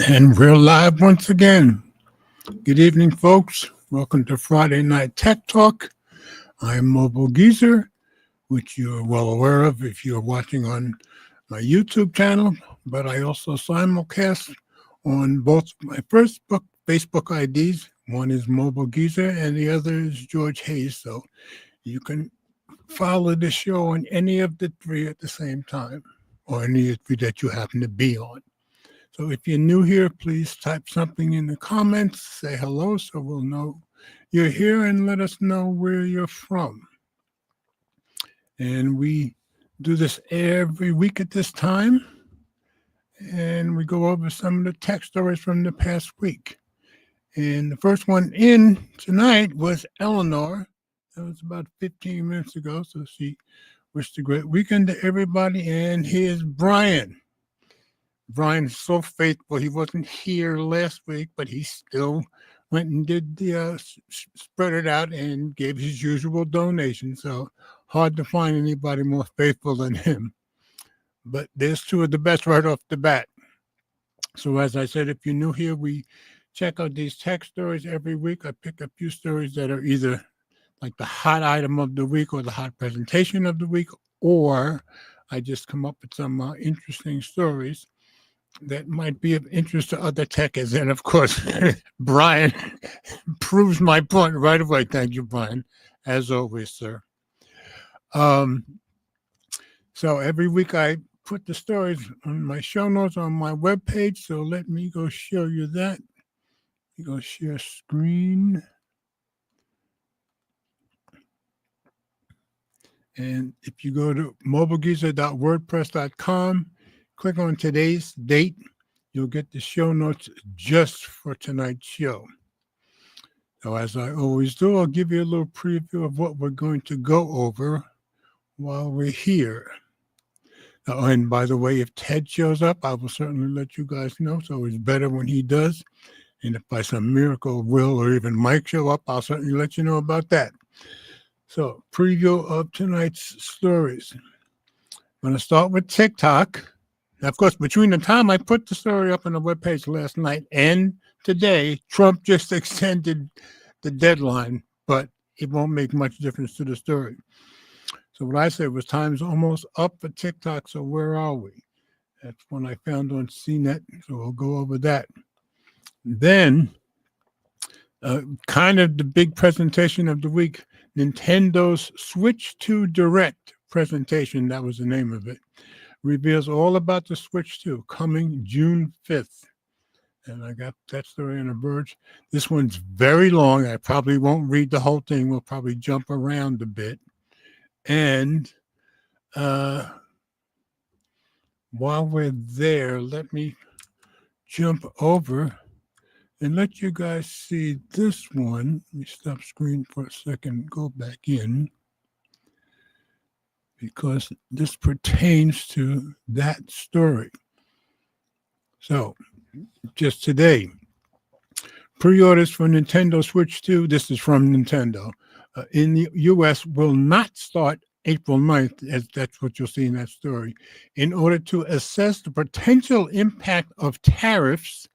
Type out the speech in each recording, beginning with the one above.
And we're live once again. Good evening, folks. Welcome to Friday Night Tech Talk. I'm Mobile Geezer, which you're well aware of if you're watching on my YouTube channel, but I also simulcast on both my first Facebook IDs. One is Mobile Geezer and the other is George Hayes. So you can follow the show on any of the three at the same time or any of the three that you happen to be on. So if you're new here, please type something in the comments, say hello so we'll know you're here and let us know where you're from. And we do this every week at this time. And we go over some of the tech stories from the past week. And the first one in tonight was Eleanor. That was about 15 minutes ago. So she wished a great weekend to everybody. And here's Brian. Brian's so faithful. He wasn't here last week, but he still went and did the spread it out and gave his usual donation. So hard to find anybody more faithful than him. But there's two of the best right off the bat. So as I said, if you're new here, we check out these tech stories every week. I pick a few stories that are either like the hot item of the week or the hot presentation of the week, or I just come up with some interesting stories that might be of interest to other techies. And of course, Brian proves my point right away. Thank you, Brian, as always, sir. So every week I put the stories on my show notes on my webpage. So let me go show you that. You go share screen. And if you go to mobilegeezer.wordpress.com, click on today's date, you'll get the show notes just for tonight's show. So as I always do, I'll give you a little preview of what we're going to go over while we're here. And by the way, if Ted shows up, I will certainly let you guys know. So it's better when he does. And if by some miracle Will or even Mike show up, I'll certainly let you know about that. So preview of tonight's stories. I'm going to start with TikTok. Now, of course, between the time I put the story up on the webpage last night and today, Trump just extended the deadline, but it won't make much difference to the story. So what I said was time's almost up for TikTok, so where are we? That's one I found on CNET, so we'll go over that. Then, kind of the big presentation of the week, Nintendo's Switch 2 Direct presentation, that was the name of it, reveals all about the Switch 2 coming June 5th. And I got that story on The Verge. This one's very long. I probably won't read the whole thing. We'll probably jump around a bit. And while we're there, let me jump over and let you guys see this one. Let me stop screen for a second, go back in, because this pertains to that story. So, just today, pre-orders for Nintendo Switch 2, this is from Nintendo, in the U.S. will not start April 9th, as that's what you'll see in that story, in order to assess the potential impact of tariffs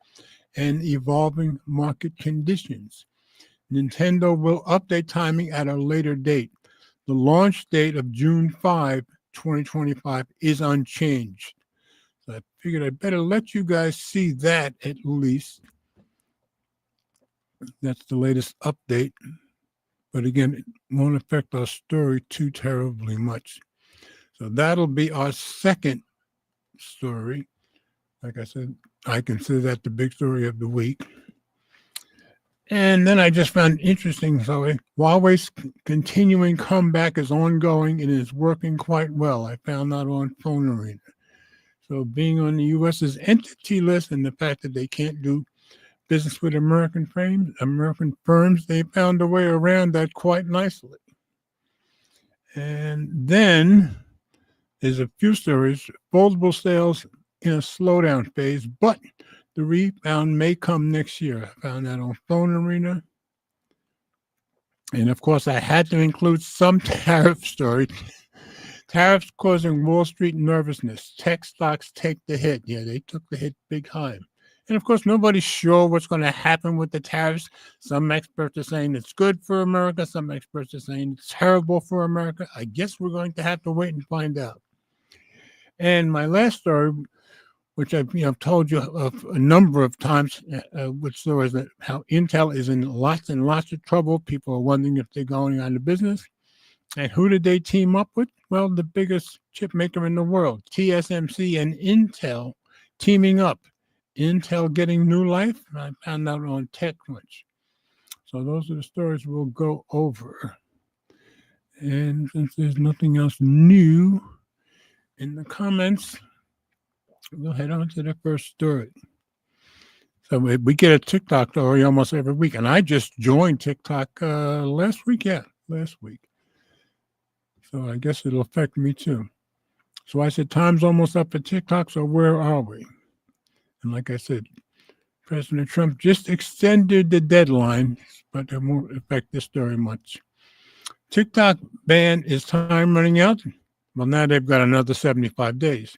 and evolving market conditions. Nintendo will update timing at a later date. The launch date of June 5, 2025 is unchanged. So I figured I'd better let you guys see that at least. That's the latest update. But again, it won't affect our story too terribly much. So that'll be our second story. Like I said, I consider that the big story of the week. And then I just found interesting, so Huawei's continuing comeback is ongoing and is working quite well. I found that on Phone Arena. So being on the U.S.'s entity list and the fact that they can't do business with American firms, they found a way around that quite nicely. And then there's a few stories. Foldable sales in a slowdown phase, but the rebound may come next year. I found that on Phone Arena. And of course, I had to include some tariff story. Tariffs causing Wall Street nervousness. Tech stocks take the hit. Yeah, they took the hit big time. And of course, nobody's sure what's going to happen with the tariffs. Some experts are saying it's good for America. Some experts are saying it's terrible for America. I guess we're going to have to wait and find out. And my last story, which I've told you of a number of times, which there was how Intel is in lots and lots of trouble. People are wondering if they're going out of business. And who did they team up with? Well, the biggest chip maker in the world, TSMC and Intel, teaming up. Intel getting new life. I found out on TechCrunch. So those are the stories we'll go over. And since there's nothing else new in the comments, we'll head on to the first story. So we get a TikTok story almost every week. And I just joined TikTok last week. So I guess it'll affect me too. So I said, time's almost up for TikTok, so where are we? And like I said, President Trump just extended the deadline, but it won't affect this story much. TikTok ban is time running out. Well, now they've got another 75 days.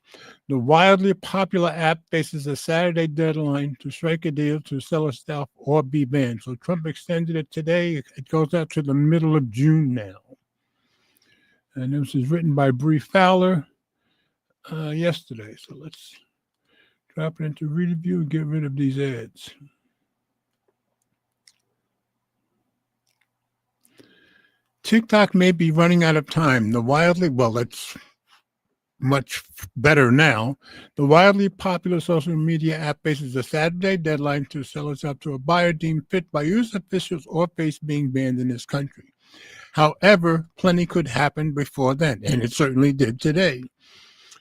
The wildly popular app faces a Saturday deadline to strike a deal to sell itself or be banned. So Trump extended it today. It goes out to the middle of June now. And this is written by Bree Fowler yesterday. So let's drop it into read view and get rid of these ads. TikTok may be running out of time. That's much better now. The wildly popular social media app faces a Saturday deadline to sell itself to a buyer deemed fit by U.S. officials or face being banned in this country. However, plenty could happen before then, and it certainly did today.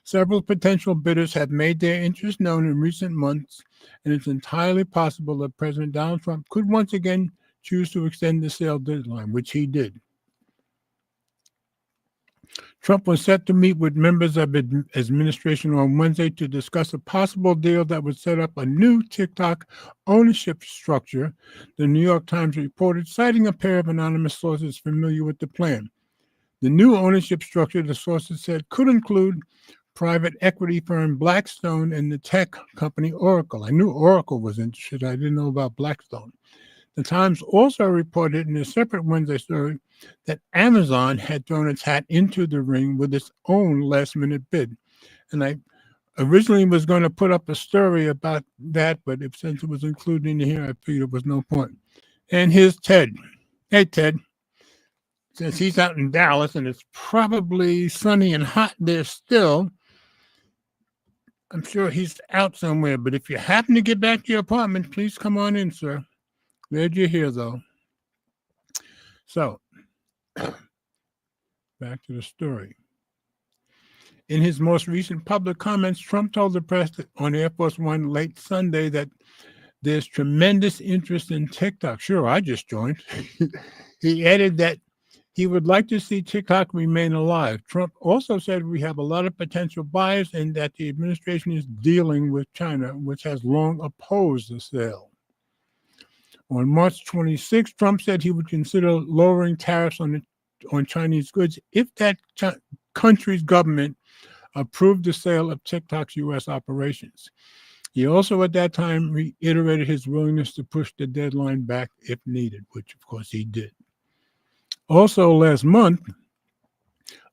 Several potential bidders have made their interest known in recent months, and it's entirely possible that President Donald Trump could once again choose to extend the sale deadline, which he did. Trump was set to meet with members of his administration on Wednesday to discuss a possible deal that would set up a new TikTok ownership structure, the New York Times reported, citing a pair of anonymous sources familiar with the plan. The new ownership structure, the sources said, could include private equity firm Blackstone and the tech company Oracle. I knew Oracle was interested. I didn't know about Blackstone. The Times also reported in a separate Wednesday story that Amazon had thrown its hat into the ring with its own last-minute bid. And I originally was going to put up a story about that, but since it was included in here, I figured it was no point. And here's Ted. Hey, Ted. Since he's out in Dallas and it's probably sunny and hot there still, I'm sure he's out somewhere. But if you happen to get back to your apartment, please come on in, sir. Glad you're here, though. So, back to the story. In his most recent public comments, Trump told the press on Air Force One late Sunday that there's tremendous interest in TikTok. Sure, I just joined. He added that he would like to see TikTok remain alive. Trump also said we have a lot of potential buyers and that the administration is dealing with China, which has long opposed the sale. On March 26, Trump said he would consider lowering tariffs on Chinese goods if that country's government approved the sale of TikTok's U.S. operations. He also at that time reiterated his willingness to push the deadline back if needed, which of course he did. Also last month,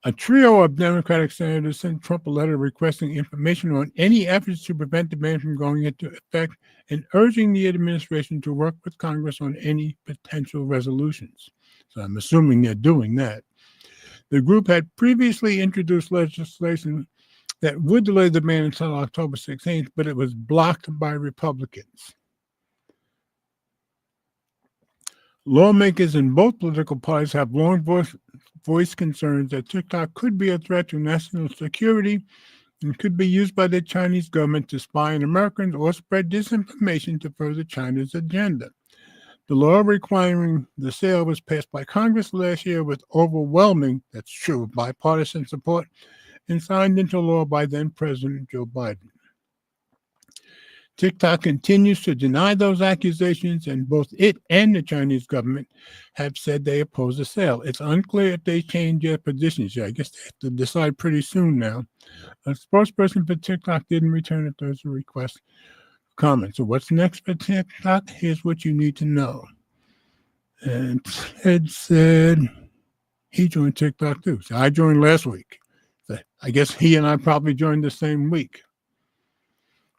a trio of Democratic senators sent Trump a letter requesting information on any efforts to prevent the ban from going into effect and urging the administration to work with Congress on any potential resolutions. So I'm assuming they're doing that. The group had previously introduced legislation that would delay the ban until October 16th, but it was blocked by Republicans. Lawmakers in both political parties have long voiced concerns that TikTok could be a threat to national security and could be used by the Chinese government to spy on Americans or spread disinformation to further China's agenda. The law requiring the sale was passed by Congress last year with overwhelming, that's true, bipartisan support and signed into law by then President Joe Biden. TikTok continues to deny those accusations, and both it and the Chinese government have said they oppose the sale. It's unclear if they change their positions yet. I guess they have to decide pretty soon now. A spokesperson for TikTok didn't return a Thursday request comment. So what's next for TikTok? Here's what you need to know. And Ted said he joined TikTok too. So I joined last week. So I guess he and I probably joined the same week.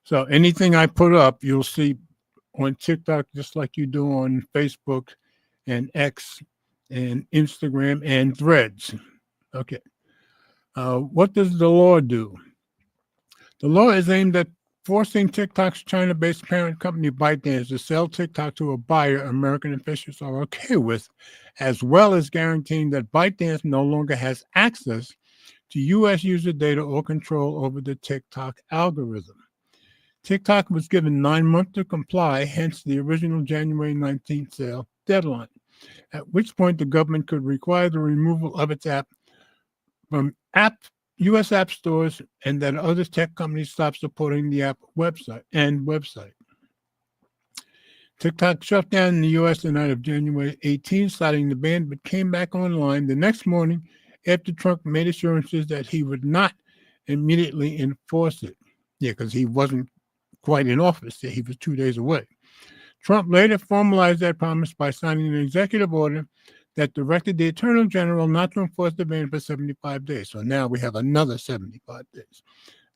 So anything I put up, you'll see on TikTok, just like you do on Facebook and X and Instagram and Threads. Okay. What does the law do? The law is aimed at forcing TikTok's China-based parent company ByteDance to sell TikTok to a buyer American officials are okay with, as well as guaranteeing that ByteDance no longer has access to U.S. user data or control over the TikTok algorithm. TikTok was given 9 months to comply, hence the original January 19th sale deadline, at which point the government could require the removal of its app from U.S. app stores and that other tech companies stop supporting the app website. TikTok shut down in the U.S. the night of January 18, citing the ban, but came back online the next morning after Trump made assurances that he would not immediately enforce it. Yeah, because he wasn't quite in office. He was 2 days away. Trump later formalized that promise by signing an executive order that directed the Attorney General not to enforce the ban for 75 days. So now we have another 75 days,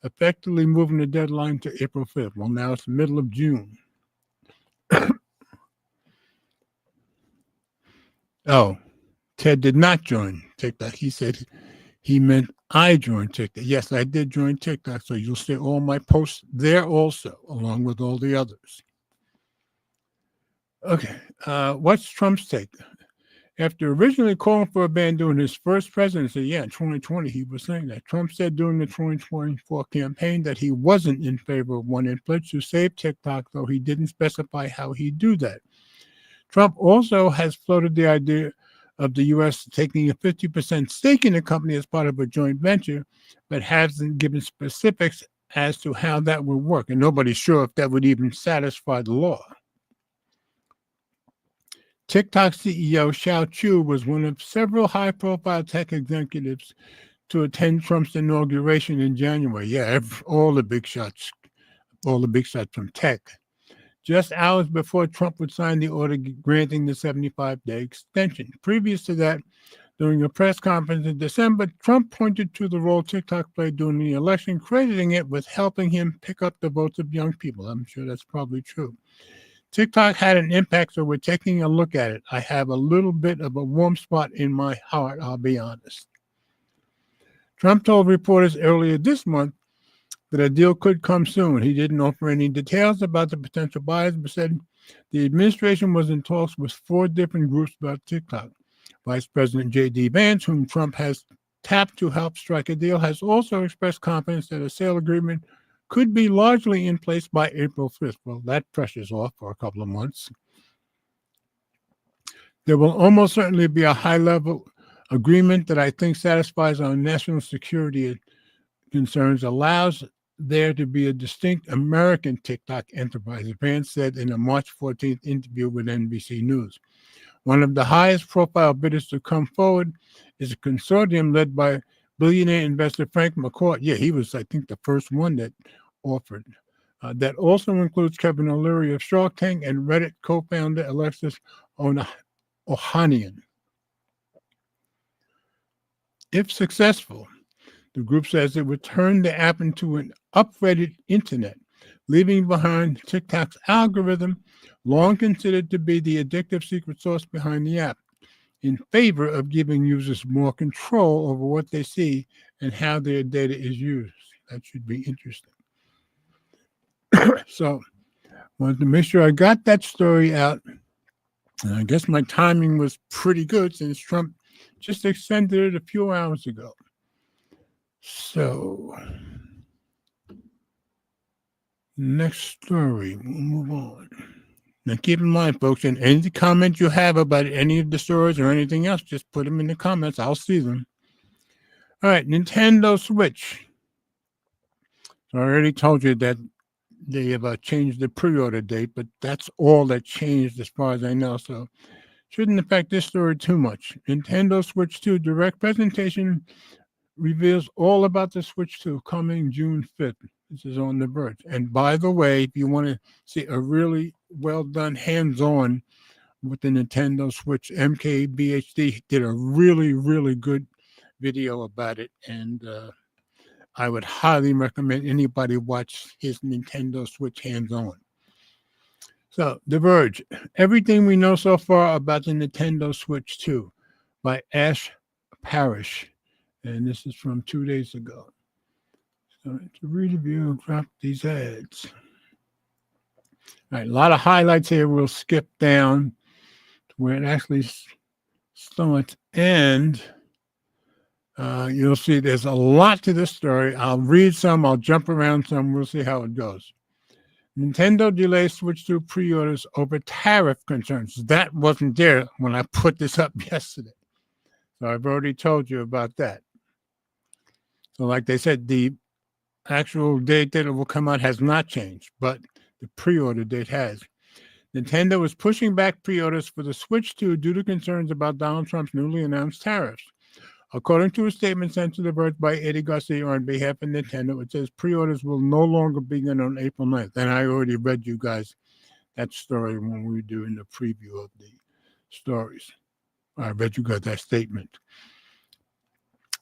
effectively moving the deadline to April 5th. Well, now it's the middle of June. Oh, Ted did not join TikTok. He said he meant I joined TikTok. Yes, I did join TikTok, so you'll see all my posts there also, along with all the others. Okay, what's Trump's take? After originally calling for a ban during his first presidency, in 2020, he was saying that. Trump said during the 2024 campaign that he wasn't in favor of one and pledged to save TikTok, though he didn't specify how he'd do that. Trump also has floated the idea of the U.S. taking a 50% stake in the company as part of a joint venture, but hasn't given specifics as to how that would work, and nobody's sure if that would even satisfy the law. TikTok CEO Xiao Chu was one of several high-profile tech executives to attend Trump's inauguration in January. Yeah, all the big shots from tech. Just hours before Trump would sign the order granting the 75-day extension. Previous to that, during a press conference in December, Trump pointed to the role TikTok played during the election, crediting it with helping him pick up the votes of young people. I'm sure that's probably true. TikTok had an impact, so we're taking a look at it. I have a little bit of a warm spot in my heart, I'll be honest. Trump told reporters earlier this month that a deal could come soon. He didn't offer any details about the potential buyers, but said the administration was in talks with 4 different groups about TikTok. Vice President J.D. Vance, whom Trump has tapped to help strike a deal, has also expressed confidence that a sale agreement could be largely in place by April 5th. Well, that pressure's off for a couple of months. There will almost certainly be a high-level agreement that I think satisfies our national security concerns, allows there to be a distinct American TikTok enterprise, Vance said in a March 14th interview with NBC News. One of the highest profile bidders to come forward is a consortium led by billionaire investor Frank McCourt. Yeah, he was, I think, the first one that offered. That also includes Kevin O'Leary of Shark Tank and Reddit co-founder Alexis Ohanian. If successful, the group says it would turn the app into an upgraded internet, leaving behind TikTok's algorithm, long considered to be the addictive secret sauce behind the app, in favor of giving users more control over what they see and how their data is used. That should be interesting. So, wanted to make sure I got that story out. And I guess my timing was pretty good since Trump just extended it a few hours ago. So, next story, we'll move on. Now, keep in mind, folks, and any comments you have about any of the stories or anything else, just put them in the comments. I'll see them. All right, Nintendo Switch. So I already told you that they have changed the pre-order date, but that's all that changed as far as I know. So shouldn't affect this story too much. Nintendo Switch 2 direct presentation reveals all about the Switch 2 coming June 5th. This is on The Verge. And by the way, if you want to see a really well done hands-on with the Nintendo Switch, MKBHD did a really, really good video about it. And I would highly recommend anybody watch his Nintendo Switch hands-on. So, The Verge, everything we know so far about the Nintendo Switch 2 by Ash Parrish. And this is from 2 days ago. So, to review, drop these ads. All right, a lot of highlights here. We'll skip down to where it actually starts. And you'll see there's a lot to this story. I'll read some. I'll jump around some. We'll see how it goes. Nintendo delays Switch 2 pre-orders over tariff concerns. That wasn't there when I put this up yesterday. So I've already told you about that. So like they said, the actual date that it will come out has not changed, but the pre-order date has. Nintendo is pushing back pre-orders for the Switch 2 due to concerns about Donald Trump's newly announced tariffs. According to a statement sent to The Verge by Eddie Garcia on behalf of Nintendo, it says pre-orders will no longer begin on April 9th. And I already read you guys that story when we were doing the preview of the stories. I read you guys that statement.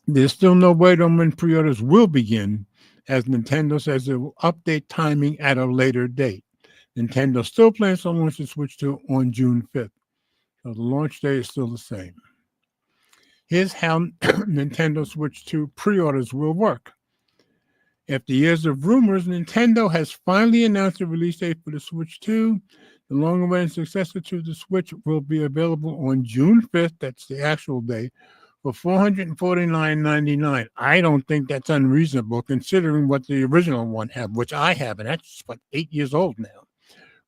There's still no word on when pre-orders will begin, as Nintendo says it will update timing at a later date. Nintendo still plans to launch the Switch 2 on June 5th. So the launch date is still the same. Here's how Nintendo Switch 2 pre-orders will work. After years of rumors, Nintendo has finally announced the release date for the Switch 2. The long-awaited successor to the Switch will be available on June 5th, that's the actual day, for $449.99. I don't think that's unreasonable considering what the original one had, which I have, and that's 8 years old now.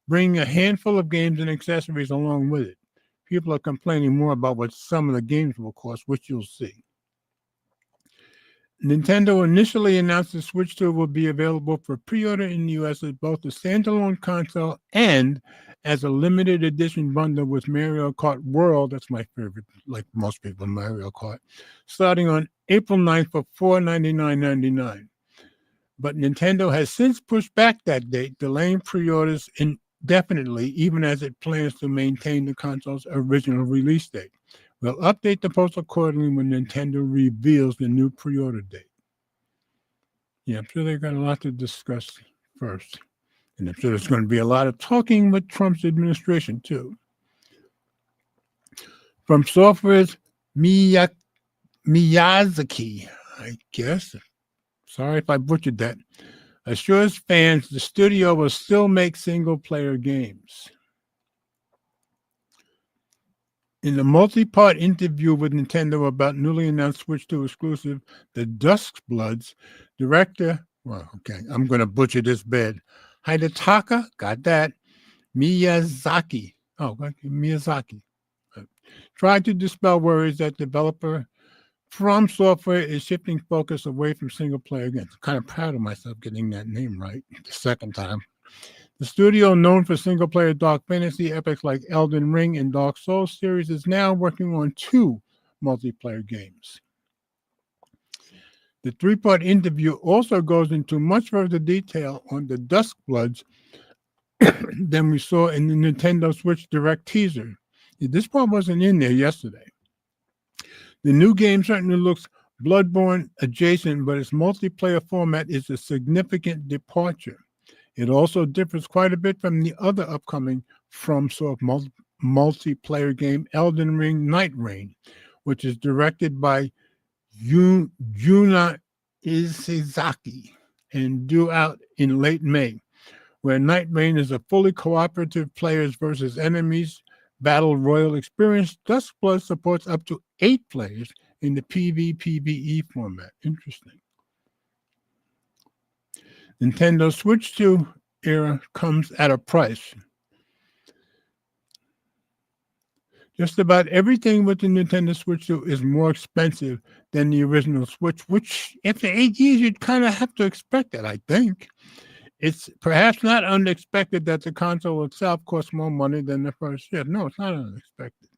Bringing a handful of games and accessories along with it. People are complaining more about what some of the games will cost, which you'll see. Nintendo initially announced the Switch 2 will be available for pre-order in the US as both a standalone console and as a limited edition bundle with Mario Kart World. That's my favorite, like most people, Mario Kart. Starting on April 9th for $499.99. But Nintendo has since pushed back that date, delaying pre-orders indefinitely, even as it plans to maintain the console's original release date. We'll update the post accordingly when Nintendo reveals the new pre-order date. Yeah, I'm sure they've got a lot to discuss first. And I'm sure there's going to be a lot of talking with Trump's administration, too. From Software's Miyazaki, I guess. Sorry if I butchered that. Assures fans the studio will still make single-player games. In a multi-part interview with Nintendo about newly announced Switch 2 exclusive, The Duskbloods director, I'm going to butcher this bad, Hidetaka, got that, Miyazaki, tried to dispel worries that developer From Software is shifting focus away from single-player games. I'm kind of proud of myself getting that name right the second time. The studio, known for single-player dark fantasy epics like Elden Ring and Dark Souls series, is now working on 2 multiplayer games. The 3-part interview also goes into much further detail on the Duskbloods than we saw in the Nintendo Switch Direct teaser. This part wasn't in there yesterday. The new game certainly looks Bloodborne adjacent, but its multiplayer format is a significant departure. It also differs quite a bit from the other upcoming FromSoft multiplayer game, Elden Ring Night Rain, which is directed by Yuna Isezaki and due out in late May, where Night Rain is a fully cooperative players versus enemies battle royal experience. Duskblood supports up to 8 players in the PvPvE format. Interesting. Nintendo Switch 2 era comes at a price. Just about everything with the Nintendo Switch 2 is more expensive than the original Switch, which after 8 years, you'd kind of have to expect that, I think. It's perhaps not unexpected that the console itself costs more money than the first year. No, it's not unexpected.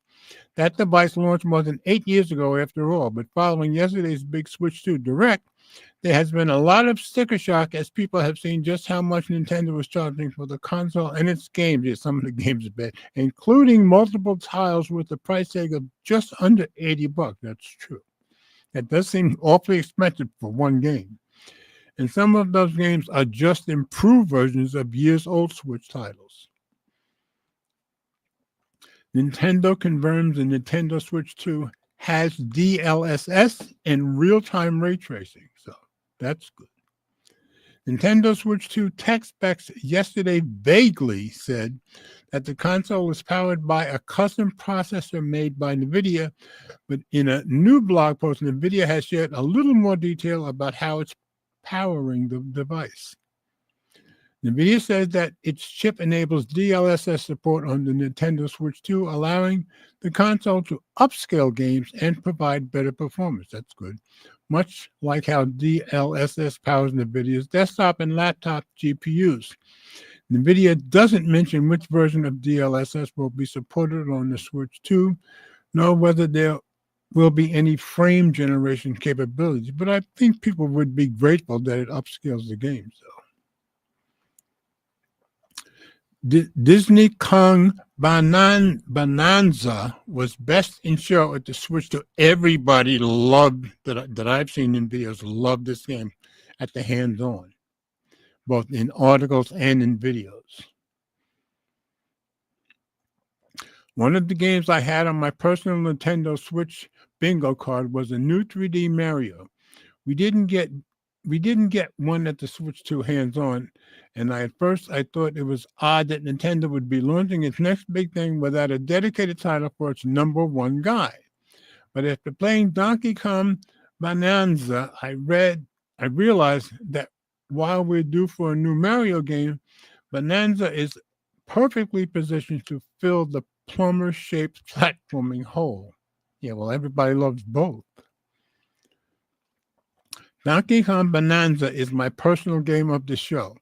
That device launched more than 8 years ago after all, but following yesterday's big Switch 2 Direct, There has been a lot of sticker shock as people have seen just how much Nintendo was charging for the console and its games. Yeah, some of the games are bad, including multiple titles with a price tag of just under $80. That's true. That does seem awfully expensive for one game. And some of those games are just improved versions of years-old Switch titles. Nintendo confirms the Nintendo Switch 2 has DLSS and real-time ray tracing, so that's good. Nintendo Switch 2 tech specs yesterday vaguely said that the console was powered by a custom processor made by NVIDIA, but in a new blog post, NVIDIA has shared a little more detail about how it's powering the device. NVIDIA says that its chip enables DLSS support on the Nintendo Switch 2, allowing the console to upscale games and provide better performance. That's good. Much like how DLSS powers NVIDIA's desktop and laptop GPUs. NVIDIA doesn't mention which version of DLSS will be supported on the Switch 2, nor whether there will be any frame generation capabilities, but I think people would be grateful that it upscales the games, though. Disney Kong Bonanza was best in show at the Switch 2. Everybody loved, that I've seen in videos, loved this game at the hands-on, both in articles and in videos. One of the games I had on my personal Nintendo Switch bingo card was a new 3D Mario. We didn't get one at the Switch 2 hands-on, and at first I thought it was odd that Nintendo would be launching its next big thing without a dedicated title for its #1 guy. But after playing Donkey Kong Bonanza, I realized that while we're due for a new Mario game, Bonanza is perfectly positioned to fill the plumber-shaped platforming hole. Yeah, well, everybody loves both. Donkey Kong Bonanza is my personal game of the show.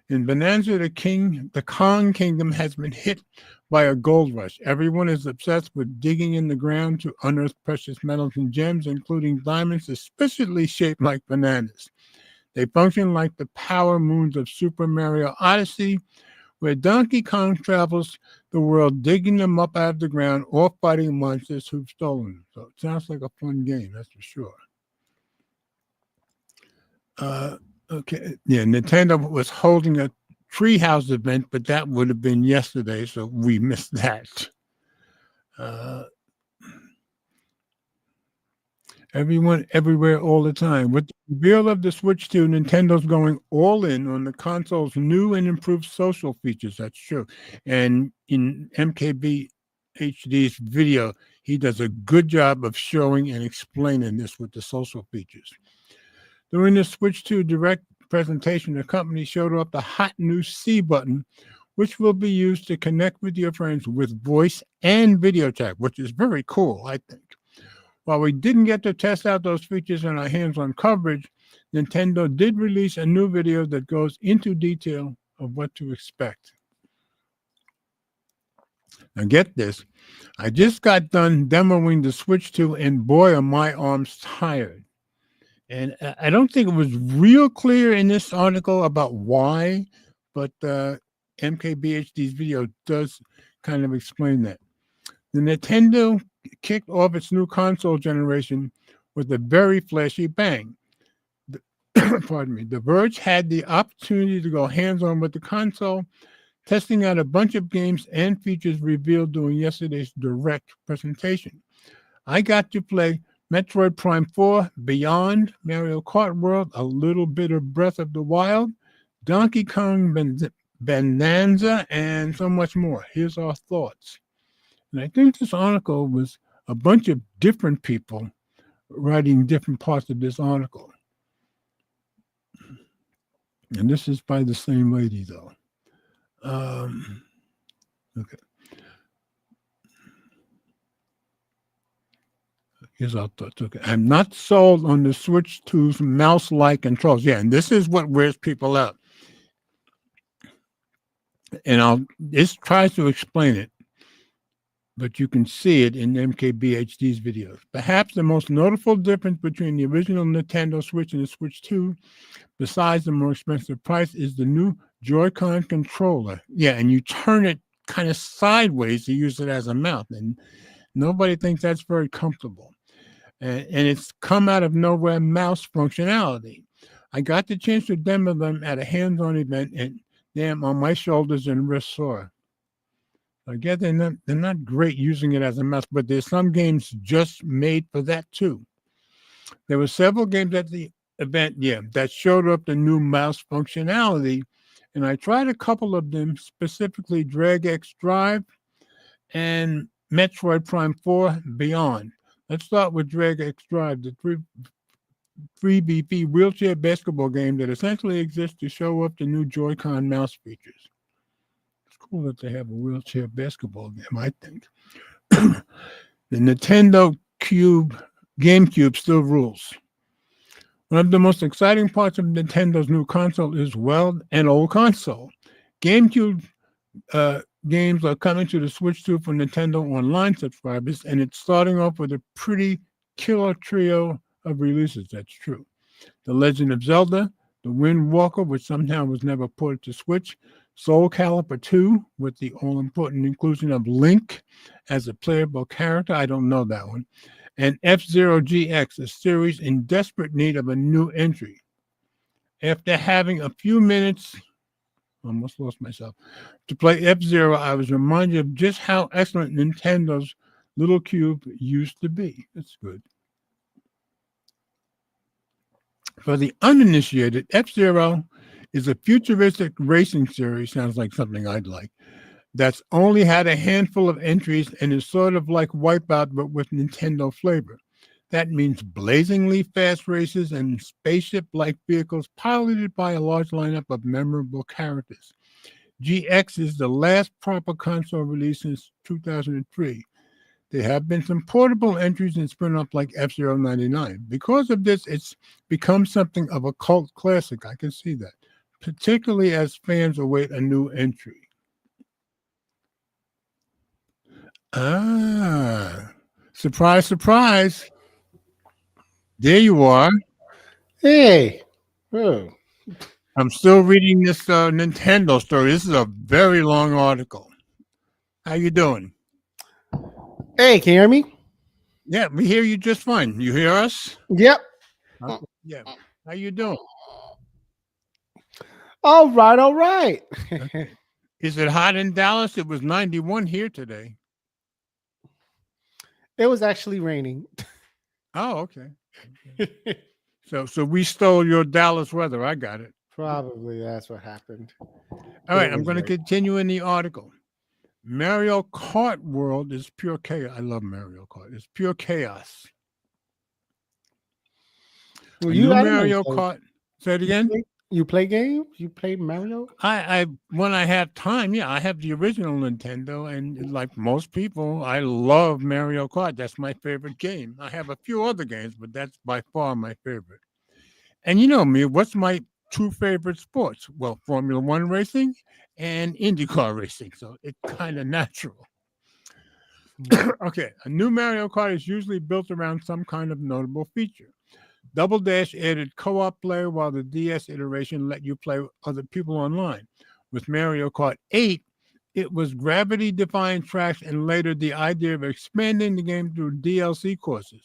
In Bonanza, the Kong Kingdom has been hit by a gold rush. Everyone is obsessed with digging in the ground to unearth precious metals and gems, including diamonds suspiciously shaped like bananas. They function like the power moons of Super Mario Odyssey, where Donkey Kong travels the world digging them up out of the ground or fighting monsters who've stolen them. So it sounds like a fun game, that's for sure. Okay, yeah, Nintendo was holding a Treehouse event, but that would have been yesterday, so we missed that. Everyone, everywhere, all the time. With the reveal of the Switch 2, Nintendo's going all in on the console's new and improved social features. That's true. And in MKBHD's video, he does a good job of showing and explaining this with the social features. During the Switch 2 Direct presentation, the company showed off the hot new C button, which will be used to connect with your friends with voice and video chat, which is very cool, I think. While we didn't get to test out those features in our hands-on coverage, Nintendo did release a new video that goes into detail of what to expect. Now get this, I just got done demoing the Switch 2 and boy are my arms tired. And I don't think it was real clear in this article about why, but MKBHD's video does kind of explain that. The Nintendo kicked off its new console generation with a very flashy bang. Pardon me. The Verge had the opportunity to go hands-on with the console, testing out a bunch of games and features revealed during yesterday's Direct presentation. I got to play Metroid Prime 4, Beyond, Mario Kart World, a little bit of Breath of the Wild, Donkey Kong Bonanza, and so much more. Here's our thoughts. And I think this article was a bunch of different people writing different parts of this article. And this is by the same lady, though. Okay. Here's our thoughts. Okay. I'm not sold on the Switch 2's mouse-like controls. Yeah, and this is what wears people out. And this tries to explain it. but you can see it in MKBHD's videos. Perhaps the most notable difference between the original Nintendo Switch and the Switch 2, besides the more expensive price, is the new Joy-Con controller. Yeah, and you turn it kind of sideways to use it as a mouse, and nobody thinks that's very comfortable. And it's come out of nowhere mouse functionality. I got the chance to demo them at a hands-on event, and damn, on my shoulders and wrists sore. I guess they're not great using it as a mouse, but there's some games just made for that too. There were several games at the event, that showed up the new mouse functionality, and I tried a couple of them, specifically Drag X Drive and Metroid Prime 4 Beyond. Let's start with Drag X Drive, the 3BP wheelchair basketball game that essentially exists to show up the new Joy-Con mouse features. It's cool that they have a wheelchair basketball game, I think. The Nintendo GameCube still rules. One of the most exciting parts of Nintendo's new console is, well, an old console. GameCube games are coming to the Switch 2 for Nintendo Online subscribers, and it's starting off with a pretty killer trio of releases. That's true. The Legend of Zelda, The Wind Walker, which somehow was never ported to Switch, Soul Calibur 2, with the all-important inclusion of Link as a playable character. I don't know that one. And F-Zero GX, a series in desperate need of a new entry. After having a few minutes, almost lost myself, to play F-Zero, I was reminded of just how excellent Nintendo's little cube used to be. That's good. For the uninitiated, F-Zero is a futuristic racing series, sounds like something I'd like, that's only had a handful of entries and is sort of like Wipeout, but with Nintendo flavor. That means blazingly fast races and spaceship-like vehicles piloted by a large lineup of memorable characters. GX is the last proper console release since 2003. There have been some portable entries and spin-offs like F-Zero 99. Because of this, it's become something of a cult classic. I can see that, particularly as fans await a new entry. Surprise, surprise. There you are. Hey. Oh. I'm still reading this Nintendo story. This is a very long article. How you doing? Hey, can you hear me? Yeah, we hear you just fine. You hear us? Yep. Yeah. How you doing? All right. Okay. Is it hot in Dallas? It was 91 here today. It was actually raining. Oh, okay. So we stole your Dallas weather. I got it. Probably that's what happened. All right, I'm going to continue in the article. Mario Kart World is pure chaos. I love Mario Kart. It's pure chaos. Well, Mario Kart. Say it again. You play games? You play Mario? I when I have time, I have the original Nintendo, and like most people, I love Mario Kart. That's my favorite game. I have a few other games, but that's by far my favorite. And you know me, what's my two favorite sports? Well, Formula One racing and IndyCar racing. So it's kind of natural. Okay, a new Mario Kart is usually built around some kind of notable feature. Double Dash added co-op play, while the DS iteration let you play with other people online. With Mario Kart 8, it was gravity-defying tracks and later the idea of expanding the game through DLC courses.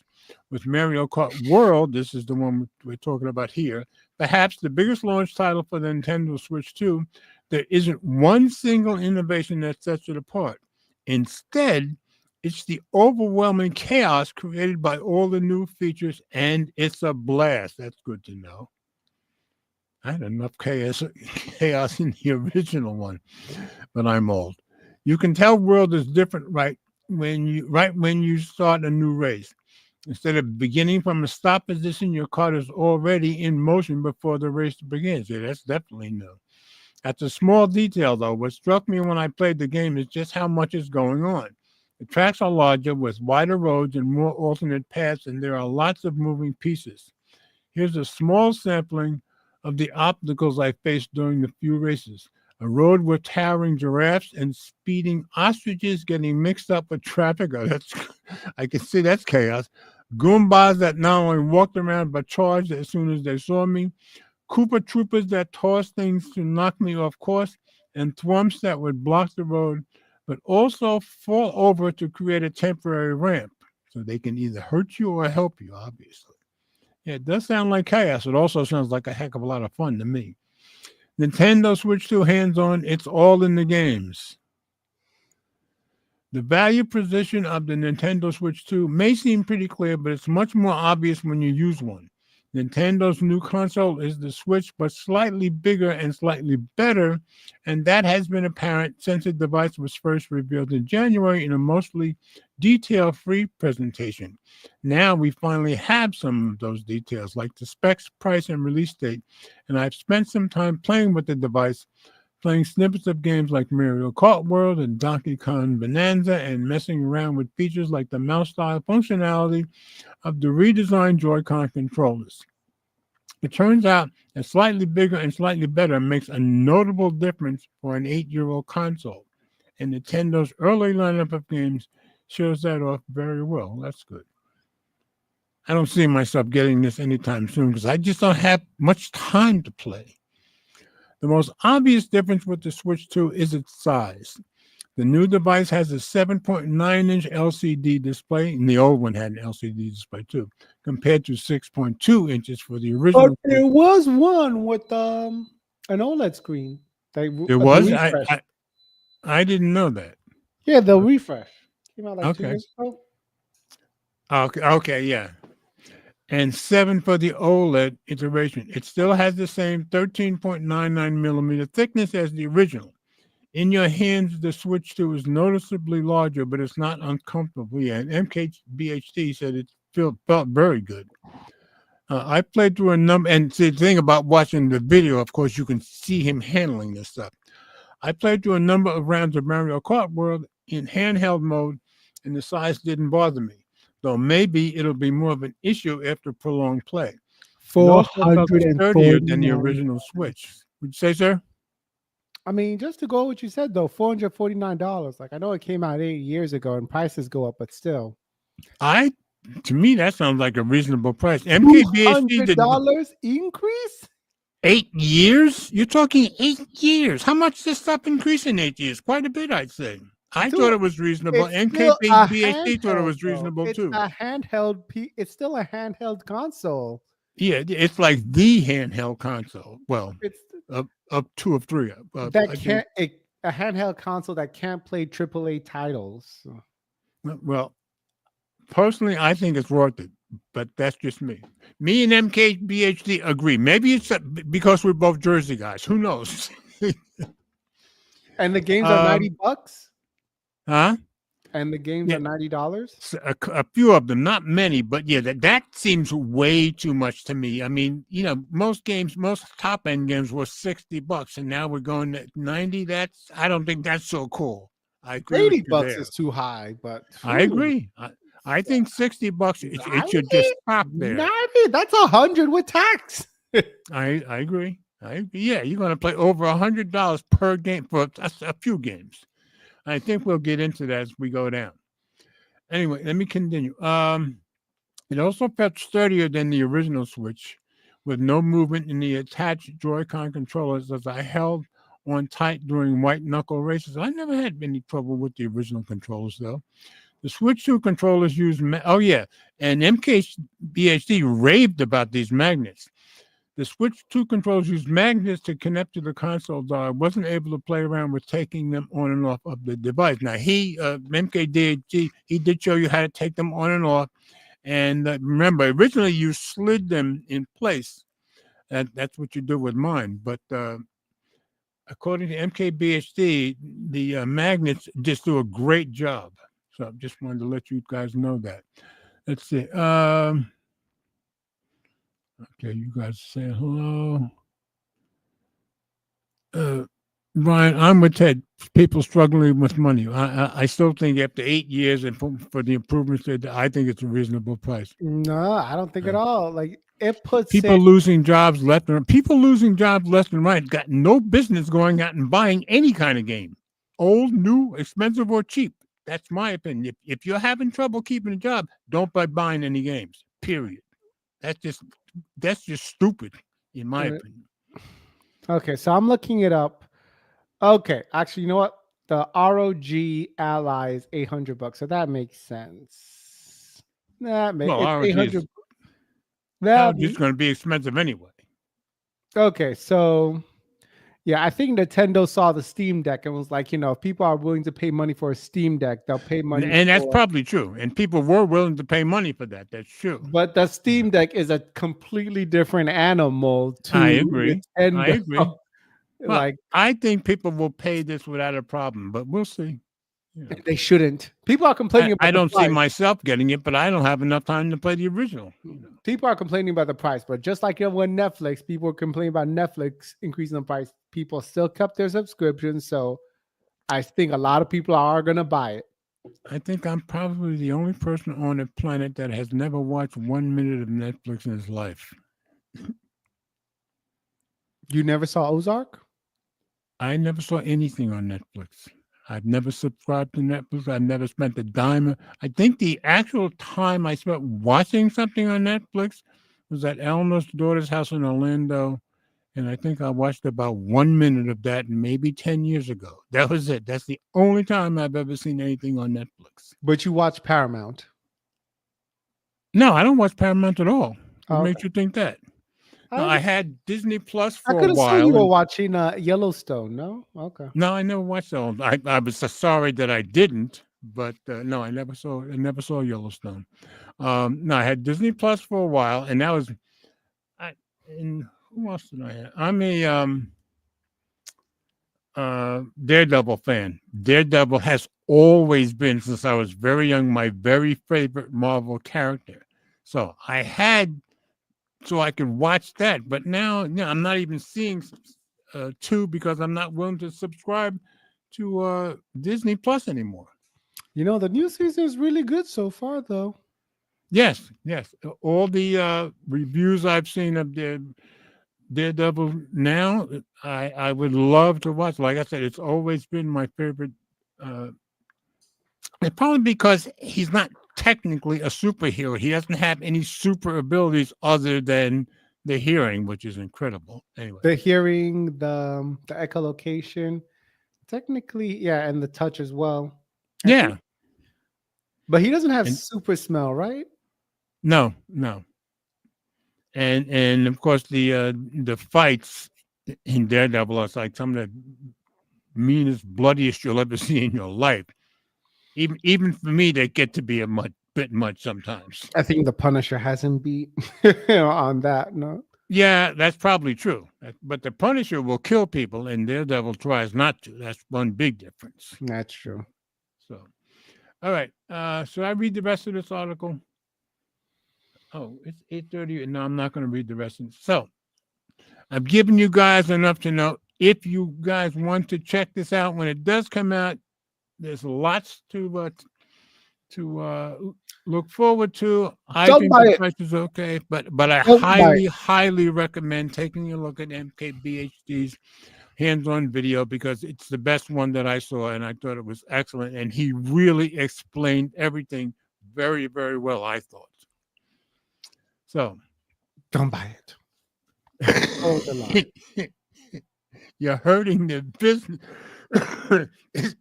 With Mario Kart World, this is the one we're talking about here, perhaps the biggest launch title for the Nintendo Switch 2, there isn't one single innovation that sets it apart. Instead, it's the overwhelming chaos created by all the new features, and it's a blast. That's good to know. I had enough chaos in the original one, but I'm old. You can tell World is different right when you start a new race. Instead of beginning from a stop position, your car is already in motion before the race begins. Yeah, that's definitely new. That's a small detail, though. What struck me when I played the game is just how much is going on. The tracks are larger with wider roads and more alternate paths, and there are lots of moving pieces. Here's a small sampling of the obstacles I faced during the few races. A road with towering giraffes and speeding ostriches getting mixed up with traffic. Oh, that's I can see that's chaos. Goombas that not only walked around but charged as soon as they saw me. Koopa troopers that tossed things to knock me off course, and thwumps that would block the road, but also fall over to create a temporary ramp. So they can either hurt you or help you, obviously. Yeah, it does sound like chaos. It also sounds like a heck of a lot of fun to me. Nintendo Switch 2 hands-on, it's all in the games. The value position of the Nintendo Switch 2 may seem pretty clear, but it's much more obvious when you use one. Nintendo's new console is the Switch, but slightly bigger and slightly better, and that has been apparent since the device was first revealed in January in a mostly detail-free presentation. Now we finally have some of those details, like the specs, price, and release date, and I've spent some time playing with the device, playing snippets of games like Mario Kart World and Donkey Kong Bonanza, and messing around with features like the mouse-style functionality of the redesigned Joy-Con controllers. It turns out that slightly bigger and slightly better makes a notable difference for an 8-year-old console, and Nintendo's early lineup of games shows that off very well. That's good. I don't see myself getting this anytime soon because I just don't have much time to play. The most obvious difference with the Switch 2 is its size. The new device has a 7.9-inch LCD display, and the old one had an LCD display too, compared to 6.2 inches for the But original. there was one with an OLED screen. There The was? refresh. I didn't know that. Yeah, the refresh came out like 2 Okay. years ago. Okay, yeah. And 7 for the OLED iteration. It still has the same 13.99 millimeter thickness as the original. In your hands, the Switch 2 is noticeably larger, but it's not uncomfortable. Yeah, and MKBHD said it felt very good. I played through a number, and see, the thing about watching the video, of course, you can see him handling this stuff. I played through a number of rounds of Mario Kart World in handheld mode, and the size didn't bother me, though maybe it'll be more of an issue after prolonged play. It also felt sturdier than the original Switch. Would you say, sir? I mean, just to go with what you said though, $449. Like I know it came out 8 years ago, and prices go up, but still, To me, that sounds like a reasonable price. MKBHD did $200 increase. 8 years? You're talking 8 years. How much does this stuff increase in 8 years? Quite a bit, I'd say. I thought it was reasonable. MKBHD thought it was reasonable too. It's a handheld. It's still a handheld console. Yeah, it's like the handheld console. Well, It's up 2 or 3. that can't a handheld console that can't play AAA titles. Well, personally, I think it's worth it, but that's just me. Me and MKBHD agree. Maybe it's because we're both Jersey guys. Who knows? And the games are $90. Huh? And the games are $90. A few of them, not many, but yeah, that seems way too much to me. I mean, most top end games were $60, and now we're going to 90. I don't think that's so cool. I agree. $80 is too high, but I agree. I think $60 it should just stop there. 90, that's 100 with tax. I agree. Yeah, you're going to play over $100 per game for a few games. I think we'll get into that as we go down. Anyway, let me continue. It also felt sturdier than the original Switch, with no movement in the attached Joy-Con controllers as I held on tight during white knuckle races. I never had any trouble with the original controllers, though. The Switch 2 controllers use... and MKBHD raved about these magnets. The Switch 2 controllers use magnets to connect to the console, though I wasn't able to play around with taking them on and off of the device. Now, MKBHD, he did show you how to take them on and off. And remember, originally you slid them in place. That's what you do with mine. But according to MKBHD, the magnets just do a great job. So I just wanted to let you guys know that. Let's see. Okay, you guys say hello. Ryan, I'm with Ted. People struggling with money. I still think after 8 years and for the improvements, I think it's a reasonable price. No, I don't think at all. Like it puts People it. losing jobs left and people losing jobs left and right got no business going out and buying any kind of game, old, new, expensive, or cheap. That's my opinion. If you're having trouble keeping a job, don't buy buying any games. Period. That's just stupid, in my opinion. Okay, so I'm looking it up. Okay, actually, you know what? The ROG Ally is $800, so that makes sense. That makes Well, it's ROG 800. is That just going to be expensive anyway. okay, so yeah, I think Nintendo saw the Steam Deck and was like, if people are willing to pay money for a Steam Deck, they'll pay money. And that's probably true. And people were willing to pay money for that. That's true. But the Steam Deck is a completely different animal to I agree. Nintendo. I agree. Well, Like I think people will pay this without a problem, but we'll see. they shouldn't. People are complaining about I don't the price. see myself getting it, but I don't have enough time to play the original. People are complaining about the price, but just like when Netflix, people were complaining about Netflix increasing the price, people still kept their subscriptions. So I think a lot of people are going to buy it. I think I'm probably the only person on the planet that has never watched 1 minute of Netflix in his life. You never saw Ozark? I never saw anything on Netflix. I've never subscribed to Netflix. I've never spent a dime. I think the actual time I spent watching something on Netflix was at Eleanor's daughter's house in Orlando. And I think I watched about 1 minute of that maybe 10 years ago. That was it. That's the only time I've ever seen anything on Netflix. But you watch Paramount? No, I don't watch Paramount at all. What Okay. makes you think that? No, I had Disney Plus I for could a have while. seen you were watching Yellowstone. No, okay. No, I never watched that. I was sorry that I didn't, but no, I never saw Yellowstone. No, I had Disney Plus for a while, and that was. And who else did I have? I'm a Daredevil fan. Daredevil has always been, since I was very young, my very favorite Marvel character. So I had. So I could watch that, but now I'm not even seeing two because I'm not willing to subscribe to Disney Plus anymore. The new season is really good so far, though. Yes. All the reviews I've seen of Daredevil now, I would love to watch. Like I said, it's always been my favorite. It's probably because he's not technically a superhero. He doesn't have any super abilities other than the hearing, which is incredible. Anyway, the hearing, the echolocation, technically, yeah, and the touch as well. Yeah, but he doesn't have super smell, right? No. And of course the fights in Daredevil are like some of the meanest, bloodiest you'll ever see in your life. Even for me, they get to be a bit much sometimes. I think the Punisher hasn't beat on that, no? Yeah, that's probably true. But the Punisher will kill people, and Daredevil tries not to. That's one big difference. That's true. So, all right. Should I read the rest of this article? Oh, it's 8:30. No, I'm not going to read the rest of it. So, I've given you guys enough to know if you guys want to check this out when it does come out. There's lots to look forward to. I think the price is okay, but I highly recommend taking a look at MKBHD's hands-on video because it's the best one that I saw, and I thought it was excellent. And he really explained everything very, very well, I thought. So, don't buy it. You're hurting the business.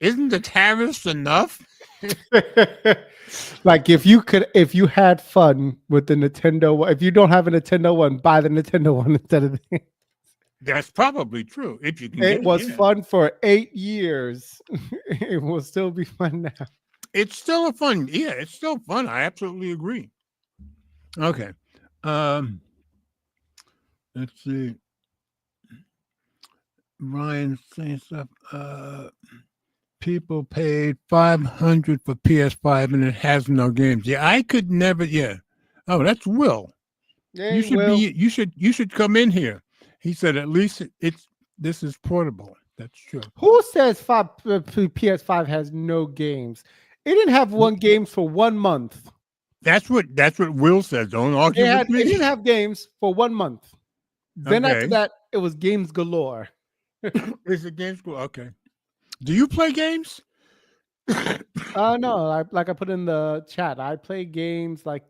Isn't the tariffs enough? Like if you had fun with the Nintendo, if you don't have a Nintendo One, buy the Nintendo One instead of the. That's probably true. If you can, it was fun for 8 years. It will still be fun now. It's still a fun. Yeah, it's still fun. I absolutely agree. Okay. Let's see. Ryan saying stuff. People paid $500 for PS5 and it has no games. Yeah, I could never. Yeah. Oh, that's Will. Yeah, you should come in here. He said at least this is portable. That's true. Who says PS5 has no games? It didn't have one game for 1 month. That's what Will says. Don't argue with It me. didn't have games for 1 month. Then after Okay. that, it was games galore. Is it game school? Okay. Do you play games? No, like I put in the chat, I play games like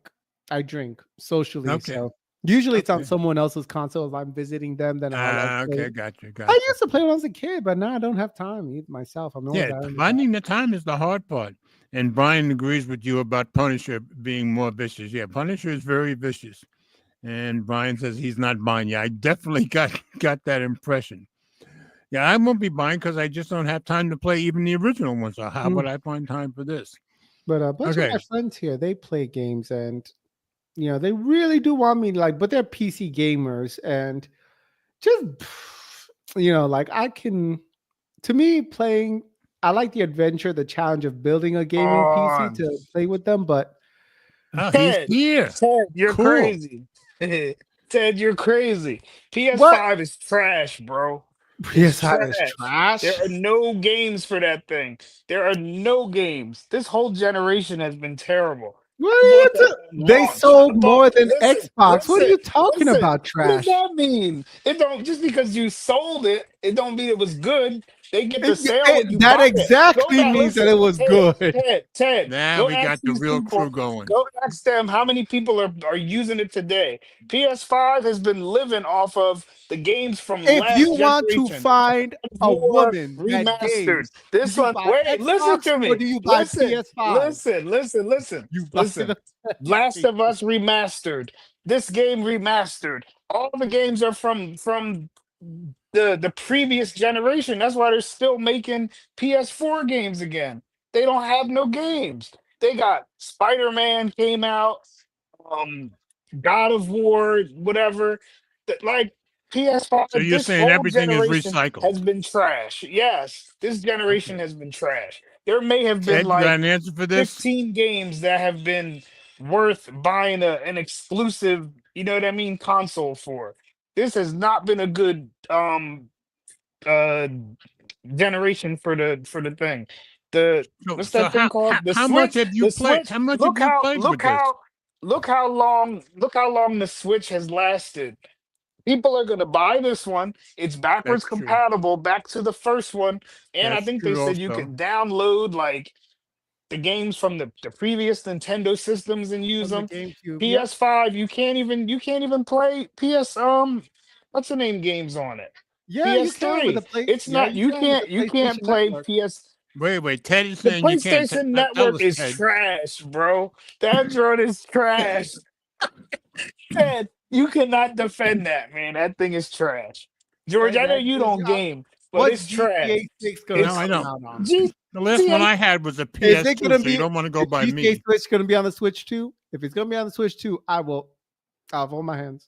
I drink socially. Okay. So usually it's on Okay. someone else's console. If I'm visiting them, then I'll play. Okay, gotcha. I used to play when I was a kid, but now I don't have time myself. I'm Yeah, finding the time is the hard part. And Brian agrees with you about Punisher being more vicious. Yeah, Punisher is very vicious. And Brian says he's not buying. Yeah, I definitely got that impression. Yeah, I won't be buying because I just don't have time to play even the original one. So how would I find time for this? But a bunch of my friends here, they play games, and they really do want me but they're PC gamers, and just like to me, playing, I like the adventure, the challenge of building a gaming PC to play with them. But he's here. Ted, you're crazy. Ted, you're crazy. PS5 is trash, bro. PS5 is trash. There are no games for that thing. There are no games. This whole generation has been terrible. They sold more than Xbox. What are you talking about, trash? What does that mean? It don't, just because you sold it, it don't mean it was good. They get the sale when you that buy exactly it. means that it was good. Ted, now we got the real crew going. Go ask them how many people are using it today. PS5 has been living off of the games from if you want to find a woman remastered. This one, wait, listen to me. Or do you buy PS5? Listen. Last of Us remastered. This game remastered. All the games are from the previous generation. That's why they're still making PS4 games again. They don't have no games. They got Spider-Man came out, God of War, whatever. Like PS5. So you're saying everything is recycled? Has been trash. Yes, this generation has been trash. There may have been Ted, you got an answer for this? 15 games that have been worth buying an exclusive, console for. This has not been a good generation for the thing. What's that thing called? The how Switch. much have you played? Switch. How much have you played with this? Look how long the Switch has lasted. People are gonna buy this one. It's backwards compatible back to the first one, and I think they said you can download like the games from the previous Nintendo systems and use them. PS5, you can't even play what's the name games on it. Yeah, PS3. It's not. You can't play PS. Wait. Ted is The saying you can't. PlayStation Network is trash, bro. That drone is trash. Ted, you cannot defend that, man. That thing is trash. George, I know you don't game, but it's trash. No, I know. The last one I had was a PS2, so you don't want to go by me. Is Switch going to be on the Switch too? If it's going to be on the Switch too, I'll hold my hands.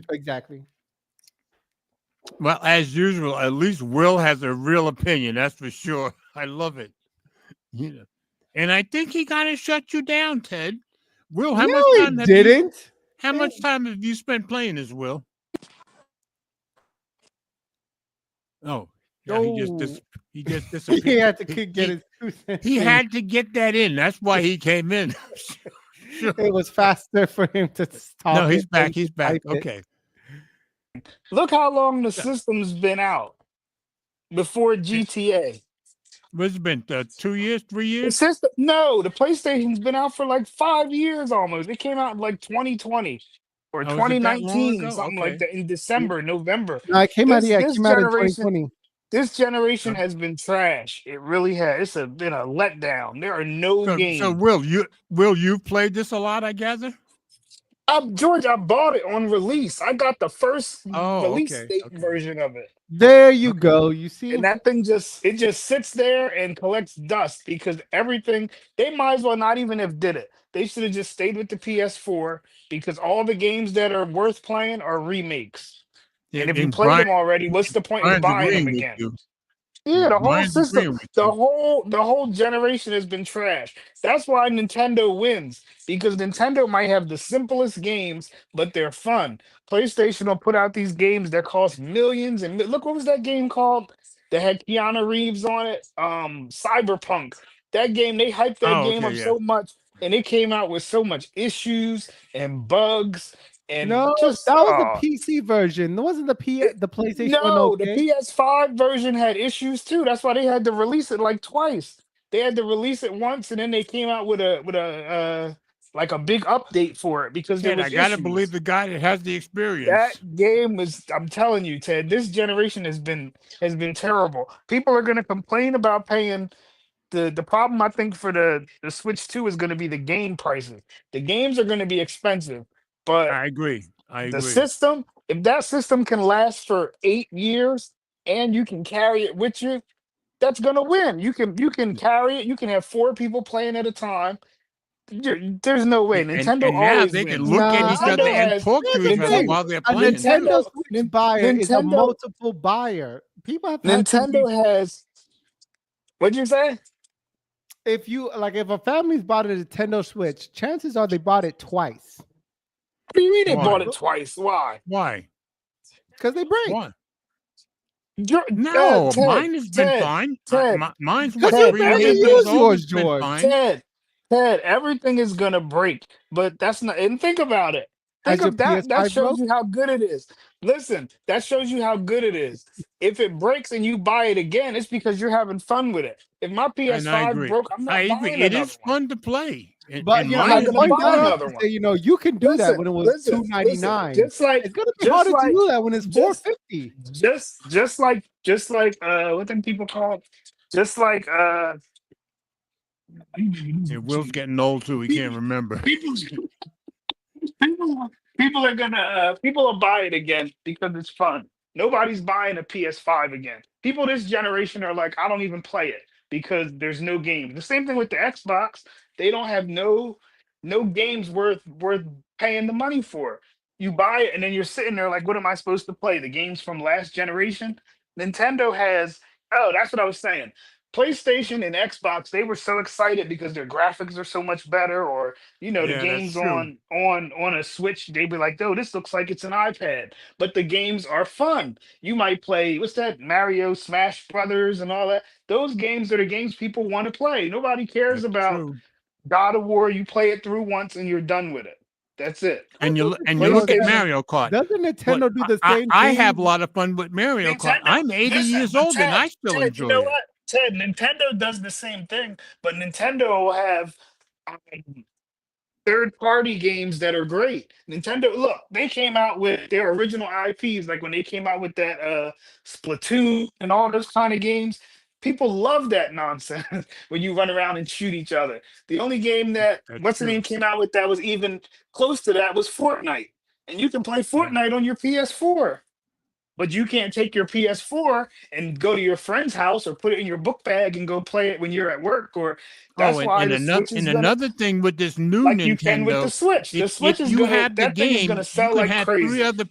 Exactly. Well, as usual, at least Will has a real opinion. That's for sure. I love it. And I think he kind of shut you down, Ted. Will, how much time how much time have you spent playing this, Will? Oh, yeah, he just disappeared. He had to get his 2 cents. He had to get that in. That's why he came in. Sure. It was faster for him to stop. No, he's back. He's back. Okay. Look how long the system's been out before GTA. What's it been? 2 years, 3 years? The PlayStation's been out for like 5 years almost. It came out in like 2020 or 2019, something like that, in December, November. No, it came out in 2020. This generation has been trash. It really has. It's been a letdown. There are no games. So you've played this a lot, I gather? George, I bought it on release. I got the first release version of it. There you go. You see, and that thing just sits there and collects dust because everything. They might as well not even have did it. They should have just stayed with the PS4 because all the games that are worth playing are remakes. Yeah, and if you played them already, what's the point of buying them again? Yeah, the whole Mine's system, agreeing with the you. whole generation has been trash. That's why Nintendo wins because Nintendo might have the simplest games, but they're fun. PlayStation will put out these games that cost millions and look, what was that game called that had Keanu Reeves on it? Cyberpunk. That game, they hyped that Oh, game okay, up yeah. so much, and it came out with so much issues and bugs and No, just that was the PC version. That wasn't the PlayStation one. no, the Okay. PS5 version had issues too. That's why they had to release it like twice. They had to release it once, and then they came out with a like a big update for it because there Ted, I was gotta issues. believe the guy that has the That experience. game was. I'm telling you, Ted. This generation has been terrible. People are going to complain about paying. The problem I think for the Switch 2 is going to be the game prices. The games are going to be expensive, but I agree. I the agree. system, if that system can last for 8 years and you can carry it with you, that's gonna win. You can carry it. You can have four people playing at a time. There's no way. Nintendo And now always they can wins. look at each Nintendo other and has talk to Here's each the other thing. while they're A playing. Nintendo too. Switch buyer is a Nintendo multiple buyer. People have had to Nintendo has. What'd you say? if you like if a family's bought a Nintendo Switch, chances are they bought it twice What do you mean they Why? bought it twice? Why? Why? because they break. Why? You're, No, Ted, mine has been Ted, fine. Ted, Mine's Because what you Ted, 3 years barely everything. use old. yours, It's been George. fine. Ted, everything is gonna break, but that's not. And think about it. Has Think your of that. That PS5 shows broke? you how good it is. Listen, that shows you how good it is. If it breaks and you buy it again, it's because you're having fun with it. If my And I PS5 agree. broke, I'm I not agree. buying It another is one. fun to play. And But mine I'm I not has gonna been point buy that fun. out another to one. say, you can do that when it was Listen. $299. Just like, It's gonna be just harder to like, do that when it's just, $450. just like, what them people call, just like, Yeah, Will's getting old too. He can't remember. people, people are gonna people will buy it again because it's fun. Nobody's buying a PS5 again. People this generation are like, I don't even play it because there's no game. The same thing with the Xbox. They don't have no games worth paying the money for. You buy it and then you're sitting there like, what am I supposed to play? The games from last generation? Nintendo has, oh, that's what I was saying. PlayStation and Xbox, they were so excited because their graphics are so much better, or the Yeah, that's games true. on a Switch, they'd be like, "Oh, this looks like it's an iPad." But the games are fun. You might play what's that Mario Smash Brothers and all that. Those games are the games people want to play. Nobody cares That's about true. God of War. You play it through once and you're done with it. That's it. And you Nintendo look at PlayStation, Mario Kart. Doesn't But Nintendo do the I, same I thing? have a lot of fun with Mario Kart. Nintendo. I'm 80 Listen, years but old and I still Ted, you enjoy know it. what? Ted, Nintendo does the same thing, but Nintendo will have um, third party games that are great. Nintendo, look, they came out with their original IPs, like when they came out with that Splatoon and all those kind of games. People love that nonsense when you run around and shoot each other. The only game that That's what's the true. name came out with that was even close to that was Fortnite. And you can play Yeah. Fortnite on your PS4. But you can't take your PS4 and go to your friend's house or put it in your book bag and go play it when you're at work. Or Oh, that's why the Switch is and gonna another thing with this new like you can with the Nintendo, Switch. The if Switch is you gonna have the that thing is gonna game, you sell can like have 3 crazy. other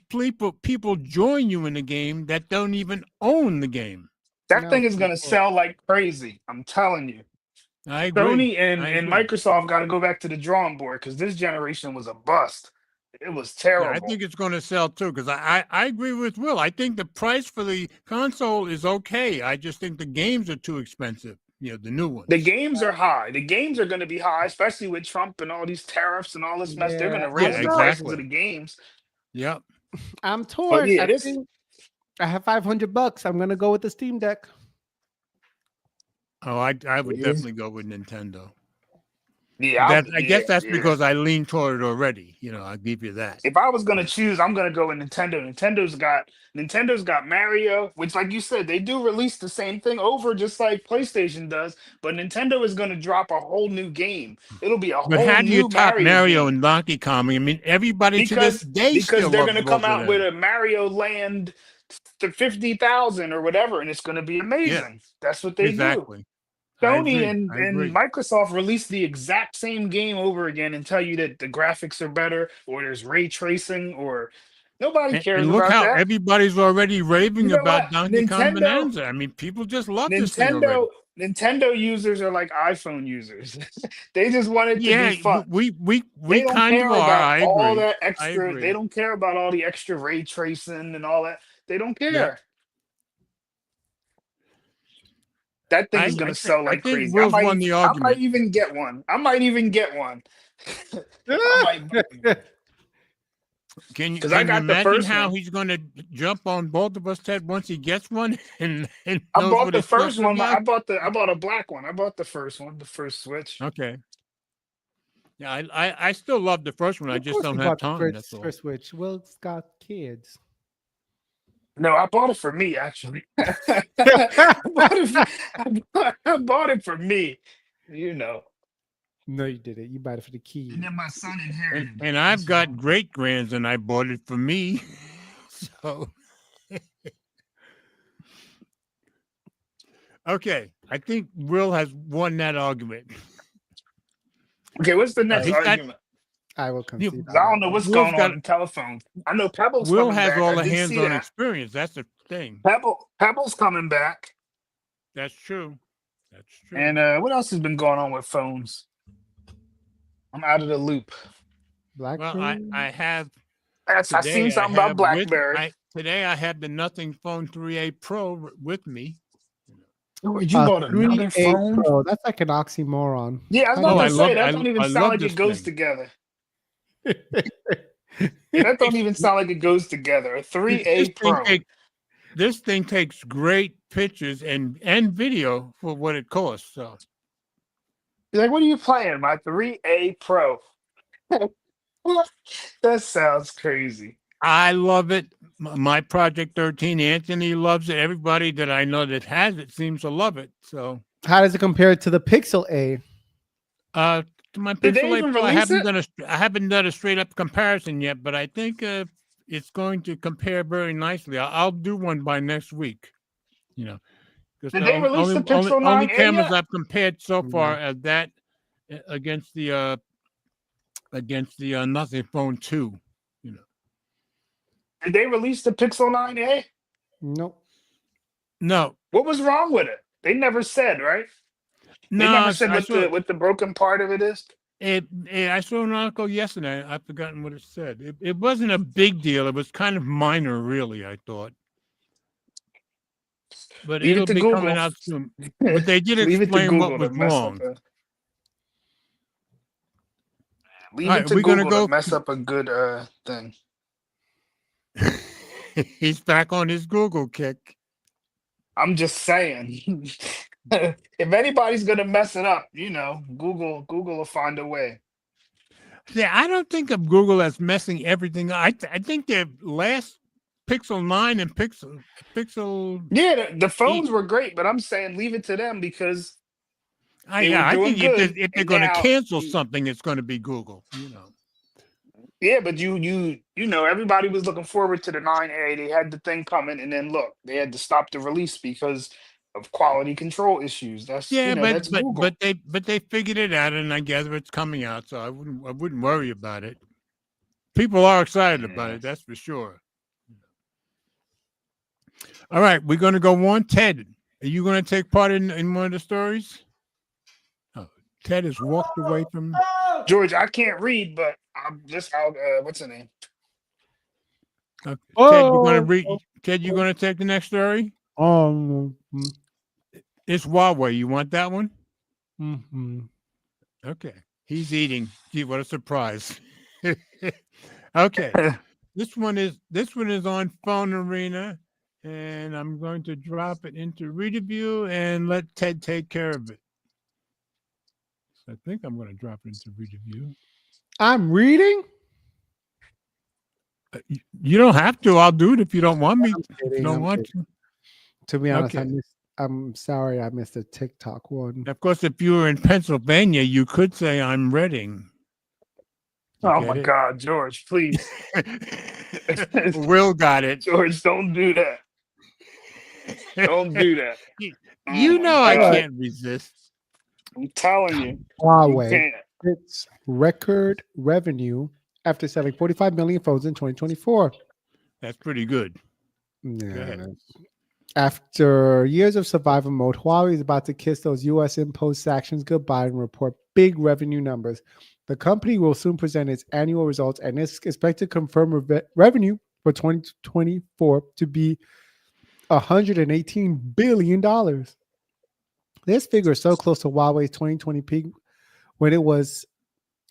people join you in the game that don't even own the game. That No, thing is for gonna sure. sell like crazy. I'm telling you. I agree. Sony and, I and agree. Microsoft got to go back to the drawing board because this generation was a bust. It was Yeah, I terrible. think it's going to sell too because I agree with Will. I think the price for the console is okay. I just think the games are too expensive. The new ones. The games are high. The games are going to be high, especially with Trump and all these tariffs and all this mess. They're going Yeah, to I raise don't the know. prices Exactly. of the games. Yep. I'm But torn. yeah, I this think I have $500. I'm gonna go with the Steam Deck. Oh, I would yeah, definitely go with Nintendo. yeah, I guess that's yeah. because I lean toward it already. I'll give you that. If I was gonna choose, I'm gonna go with Nintendo. Nintendo's got Mario, which, like you said, they do release the same thing over, just like PlayStation does. But Nintendo is gonna drop a whole new game. It'll be a But whole how do you new top Mario game and Donkey Kong? I mean, everybody to this day because still they're loves gonna come both of out with them. a Mario Land to 50,000 or whatever, and it's gonna be Yeah, amazing. That's what they do. exactly. I Sony agree. and, I and agree. Microsoft release the exact same game over again and tell you that the graphics are better or there's ray tracing or Nobody cares And look about how that. everybody's already raving You know about what? Donkey Kong Bonanza. I mean, people just love this thing already. Nintendo users are like iPhone users. They just want it to Yeah, be fun. we They don't kind of care are. about I all agree. that I extra. They agree. don't care about all the extra ray tracing and all that. They don't care. Yep. That thing is gonna sell I like think crazy. Will's won the I might argument. even get one. I might Can you 'Cause I got the imagine first how one. he's going to jump on both of us, Ted, once he gets one and I knows bought what the it's first talking one. I about? bought a black one. I bought the first one, the first Switch. Okay. Yeah, I still love the first one. I Of just course don't you have bought the time. That's all. first Switch. Will's got kids. No, I bought it for me actually. I bought it for me. You know. No, you didn't. You bought it for the kids. And then my son inherited. And I've got great grands, and I bought it for me. So, okay, I think Will has won that argument. Okay, what's the next He's got- argument? I will concede. 'Cause I don't know what's Will's going got- on in telephones. I know Pebble's Will coming has back. all I the did see hands-on that. experience. That's the thing. Pebble's coming back. That's true. That's true. And what else has been going on with phones? I'm out of the loop. Well, I have. I Today seen something have about BlackBerry. Today I have the Nothing Phone 3A Pro with me. Oh, you bought another 3A phone? Pro. That's like an oxymoron. Yeah, I was Oh, about I to say love- that I- don't even I sound love like this it goes thing. together. That don't even sound like it goes together. A 3A Pro. This thing takes great pictures and video for what it costs. So You're like, what are you playing? My 3A Pro. That sounds crazy. I love it. My Project 13, Anthony loves it. Everybody that I know that has it seems to love it. So How does it compare to the Pixel A? to my Did they Pixel even 8 Pro, I release haven't done a straight up comparison yet, but I think it's going to compare very nicely. I'll do one by next week. You know, because Did they release the Pixel only 9A cameras yet? I've compared so No. far as that against the Nothing Phone 2. You know, Did they release the Pixel 9A? Nope. no, What was wrong with it? They never said, right? They no. never said I saw, what the broken part of it is. I saw an article yesterday. I've forgotten what it said. It wasn't a big deal. It was kind of minor, really. I thought, but Leave it it'll to be Google. coming out soon. But they did Leave it to explain what Google was to mess wrong. up Leave All it right, to we're gonna Google to go- mess up a good thing. He's back on his Google kick. I'm just saying. If anybody's gonna mess it up, Google will find a way. Yeah, I don't think of Google as messing everything up. I think their last Pixel 9 and Pixel. Yeah, the phones were great, but I'm saying leave it to them because I They were think doing if good, they're and going to now- cancel something, it's going to be Google. yeah, but you everybody was looking forward to the 9A. They had the thing coming, and then look, they had to stop the release because of quality control issues. That's Yeah, that's Google. but they figured it out, and I gather it's coming out, so I wouldn't worry about it. People are excited about it, that's for sure. All right, we're going to go on. Ted, are you going to take part in one of the stories? Oh, Ted has walked away from. George, I can't read, but I'll what's the name? Ted, you're going to read. Ted, you're going to take the next story. It's Huawei. You want that one? Mm-hmm. Okay. He's eating. Gee, what a surprise. Okay. This one is on Phone Arena, and I'm going to drop it into Readerview and let Ted take care of it. So I think I'm going to drop it into Readerview. I'm reading. You don't have to. I'll do it if you don't want me. I'm If you kidding, don't I'm want kidding. to. To be honest, Okay. I'm sorry I missed the TikTok one. Of course, if you were in Pennsylvania, you could say I'm Reading. You Oh get my it? God, George, please, Will got it. George, don't do that. Don't do that. You my know I God. can't resist. I'm telling you, you Huawei can't. its record revenue after selling 45 million phones in 2024. That's pretty good. Yeah. After years of survival mode, Huawei is about to kiss those U.S. imposed sanctions goodbye and report big revenue numbers. The company will soon present its annual results and is expected to confirm revenue for 2024 to be $118 billion. This figure is so close to Huawei's 2020 peak when it was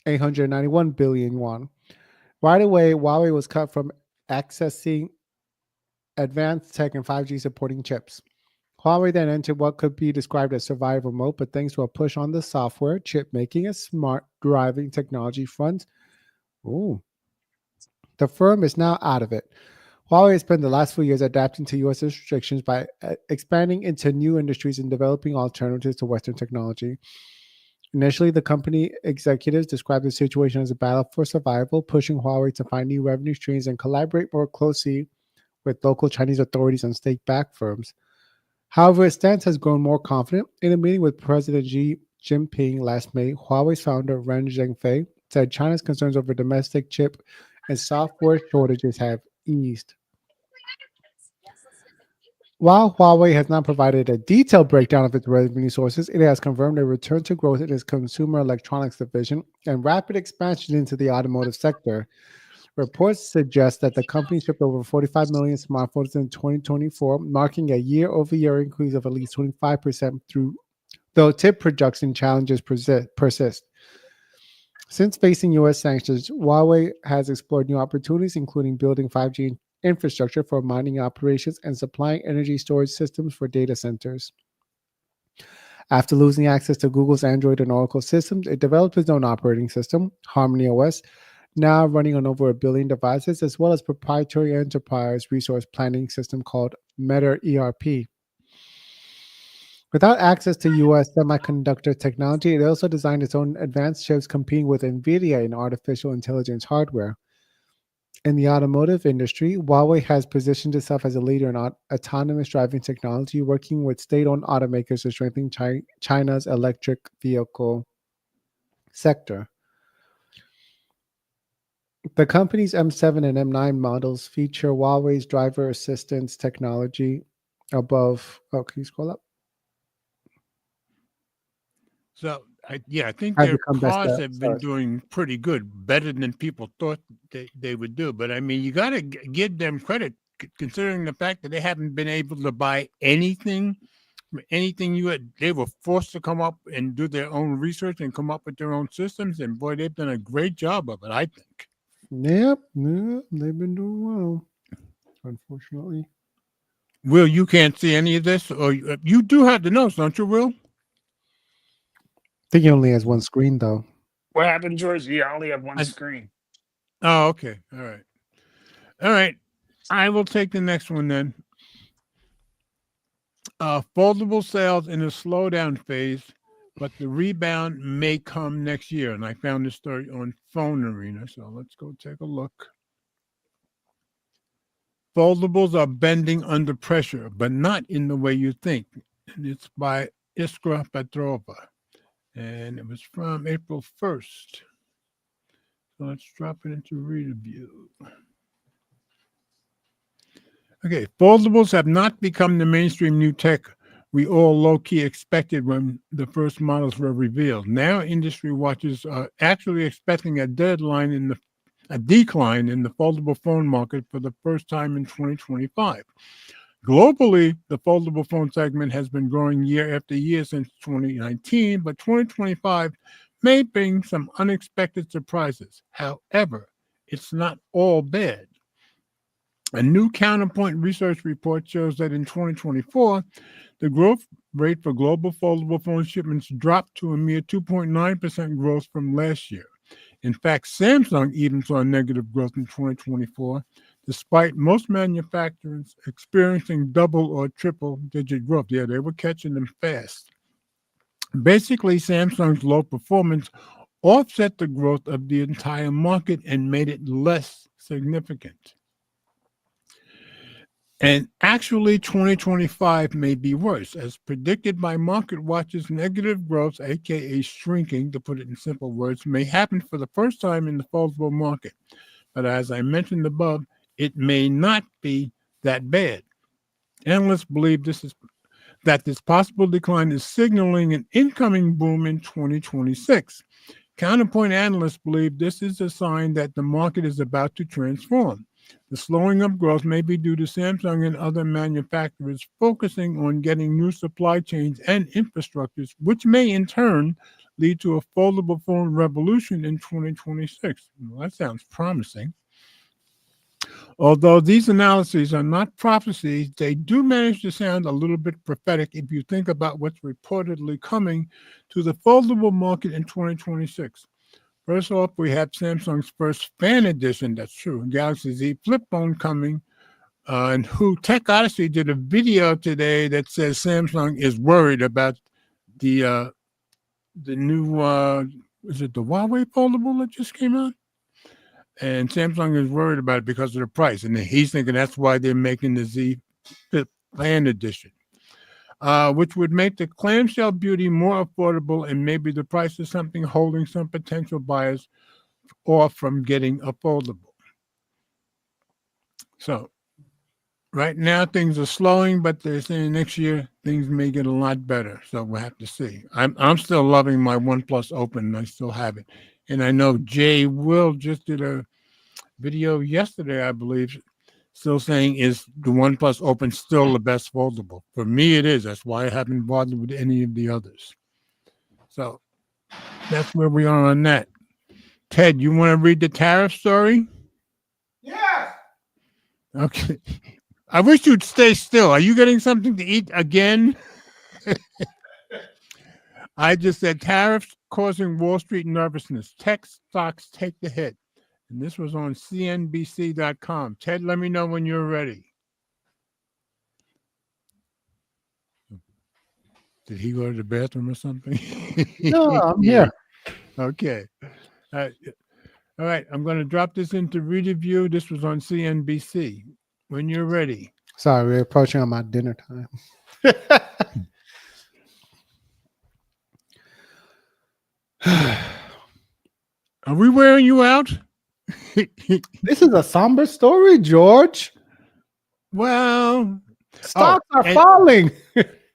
891 billion yuan. Right away, Huawei was cut from accessing advanced tech and 5G supporting chips. Huawei then entered what could be described as survival mode, but thanks to a push on the software, chip making, and smart driving technology front, the firm is now out of it. Huawei has spent the last few years adapting to U.S. restrictions by expanding into new industries and developing alternatives to Western technology. Initially, the company executives described the situation as a battle for survival, pushing Huawei to find new revenue streams and collaborate more closely with local Chinese authorities and state-backed firms. However, its stance has grown more confident. In a meeting with President Xi Jinping last May, Huawei's founder Ren Zhengfei said China's concerns over domestic chip and software shortages have eased. While Huawei has not provided a detailed breakdown of its revenue sources, it has confirmed a return to growth in its consumer electronics division and rapid expansion into the automotive sector. Reports suggest that the company shipped over 45 million smartphones in 2024, marking a year-over-year increase of at least 25% though chip production challenges persist. Since facing U.S. sanctions, Huawei has explored new opportunities, including building 5G infrastructure for mining operations and supplying energy storage systems for data centers. After losing access to Google's Android and Oracle systems, it developed its own operating system, Harmony OS, now running on over 1 billion devices, as well as proprietary enterprise resource planning system called Meta ERP. Without access to U.S. semiconductor technology, it also designed its own advanced chips competing with NVIDIA in artificial intelligence hardware. In the automotive industry, Huawei has positioned itself as a leader in autonomous driving technology, working with state-owned automakers to strengthen China's electric vehicle sector. The company's M7 and M9 models feature Huawei's driver assistance technology above. Oh, can you scroll up? So, I think their cars have been doing pretty good, better than people thought they would do. But I mean, you got to give them credit, considering the fact that they haven't been able to buy anything. They were forced to come up and do their own research and come up with their own systems. And boy, they've done a great job of it, I think. Yep, they've been doing well, unfortunately. Will, you can't see any of this? Or you do have the notes, don't you, Will? I think he only has one screen, though. What happened, George? Yeah, I only have one screen. Oh, okay. All right. I will take the next one then. Foldable sales in a slowdown phase, but the rebound may come next year. And I found this story on Phone Arena, so let's go take a look. Foldables are bending under pressure, but not in the way you think. And it's by Iskra Petrova. And it was from April 1st. So let's drop it into reader view. Okay, foldables have not become the mainstream new tech we all low-key expected when the first models were revealed. Now, industry watchers are actually expecting a decline in the foldable phone market for the first time in 2025. Globally, the foldable phone segment has been growing year after year since 2019, but 2025 may bring some unexpected surprises. However, it's not all bad. A new Counterpoint research report shows that in 2024, the growth rate for global foldable phone shipments dropped to a mere 2.9% growth from last year. In fact, Samsung even saw negative growth in 2024, despite most manufacturers experiencing double or triple-digit growth. Yeah, they were catching them fast. Basically, Samsung's low performance offset the growth of the entire market and made it less significant. And actually, 2025 may be worse. As predicted by market watchers, negative growth, aka shrinking, to put it in simple words, may happen for the first time in the foldable market. But as I mentioned above, it may not be that bad. Analysts believe that this possible decline is signaling an incoming boom in 2026. Counterpoint analysts believe this is a sign that the market is about to transform. The slowing of growth may be due to Samsung and other manufacturers focusing on getting new supply chains and infrastructures, which may in turn lead to a foldable phone revolution in 2026. Well, that sounds promising. Although these analyses are not prophecies, they do manage to sound a little bit prophetic if you think about what's reportedly coming to the foldable market in 2026. First off, we have Samsung's first fan edition, that's true, Galaxy Z flip phone coming, and Tech Odyssey did a video today that says Samsung is worried about the new, is it the Huawei foldable that just came out? And Samsung is worried about it because of the price. And he's thinking that's why they're making the Z Flip fan edition, which would make the clamshell beauty more affordable and maybe the price of something holding some potential buyers off from getting a foldable. So right now things are slowing, but they're saying next year things may get a lot better. So we'll have to see. I'm still loving my OnePlus Open. I still have it. And I know Jay Will just did a video yesterday, I believe, still saying, is the OnePlus Open still the best foldable? For me, it is. That's why I haven't bothered with any of the others. So that's where we are on that. Ted, you want to read the tariff story? Yes. Okay. I wish you'd stay still. Are you getting something to eat again? I just said tariffs causing Wall Street nervousness. Tech stocks take the hit. And this was on CNBC.com. Ted, let me know when you're ready. Did he go to the bathroom or something? No, I'm here. Okay. All right. I'm going to drop this into reader view. This was on CNBC. When you're ready. Sorry, we're approaching on my dinner time. Are we wearing you out? This is a somber story, George. Well, stocks are falling.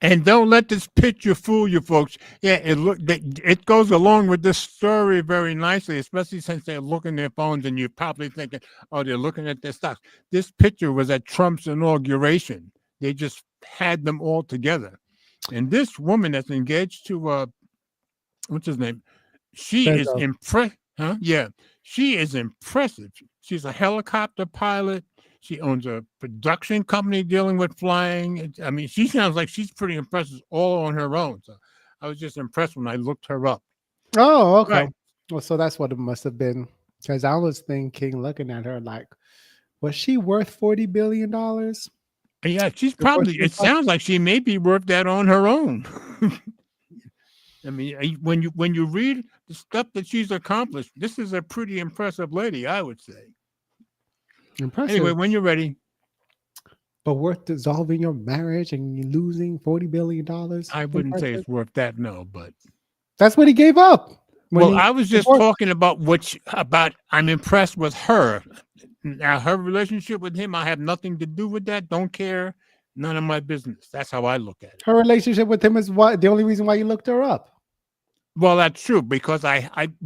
And don't let this picture fool you, folks. Yeah, it goes along with this story very nicely, especially since they're looking at their phones and you're probably thinking, oh, they're looking at their stocks. This picture was at Trump's inauguration. They just had them all together. And this woman that's engaged to, what's his name? She is impressed. Huh? Yeah, she is impressive. She's a helicopter pilot. She owns a production company dealing with flying. I mean, she sounds like she's pretty impressive all on her own. So I was just impressed when I looked her up. Oh, okay. Right. Well, so that's what it must have been. Because I was thinking, looking at her, like, was she worth $40 billion? Yeah, she's probably, it sounds like she may be worth that on her own. I mean, when you read the stuff that she's accomplished, this is a pretty impressive lady, I would say. Impressive. Anyway, when you're ready. But worth dissolving your marriage and losing $40 billion? I wouldn't say it's worth that, no, but. That's what he gave up. Well, I was just talking about I'm impressed with her. Now, her relationship with him, I have nothing to do with that. Don't care. None of my business. That's how I look at it. Her relationship with him is what the only reason why you looked her up. Well, that's true because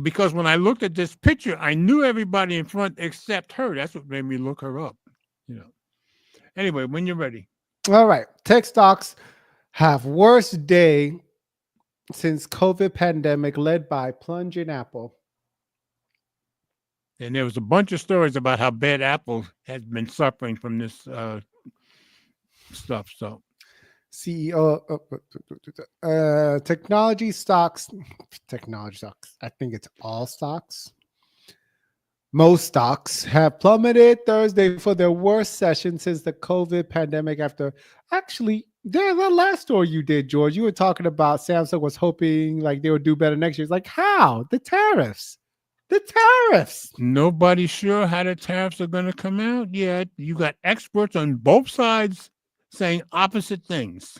because when I looked at this picture, I knew everybody in front except her. That's what made me look her up. You know. Anyway, when you're ready. All right. Tech stocks have worst day since COVID pandemic, led by plunge in Apple. And there was a bunch of stories about how bad Apple has been suffering from this stuff. So. CEO technology stocks. I think it's all stocks. Most stocks have plummeted Thursday for their worst session since the COVID pandemic. After actually, the last story you did, George, you were talking about Samsung was hoping like they would do better next year. It's like how the tariffs. Nobody's sure how the tariffs are going to come out yet. You got experts on both sides saying opposite things.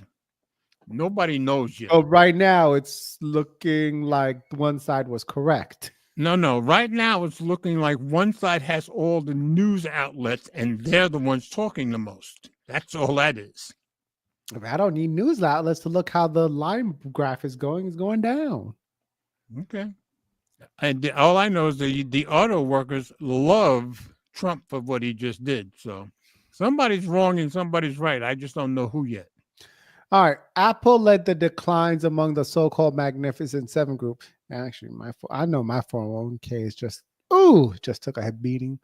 Nobody knows yet. So right now, it's looking like one side was correct. No. Right now, it's looking like one side has all the news outlets, and they're the ones talking the most. That's all that is. I don't need news outlets to look how the line graph is going. It's going down. Okay. And all I know is the auto workers love Trump for what he just did. So somebody's wrong and somebody's right. I just don't know who yet. All right. Apple led the declines among the so-called Magnificent Seven group. Actually, I know my 401k is just took a head beating.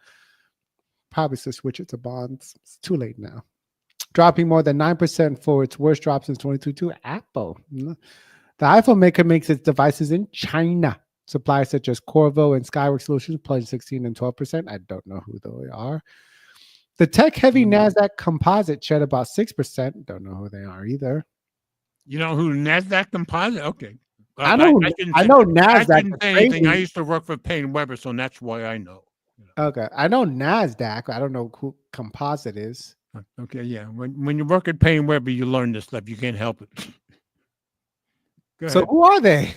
Probably should switch it to bonds. It's too late now. Dropping more than 9% for its worst drop since 2022. Apple. The iPhone maker makes its devices in China. Suppliers such as Qorvo and Skyworks Solutions plunged 16 and 12%. I don't know who they are. The tech-heavy NASDAQ Composite shed about 6%. Don't know who they are either. You know who NASDAQ Composite? Okay. I know NASDAQ. I didn't say anything. I used to work for Payne Weber, so that's why I know. Okay. I know NASDAQ. I don't know who Composite is. Okay, yeah. When you work at Payne Weber, you learn this stuff. You can't help it. So who are they?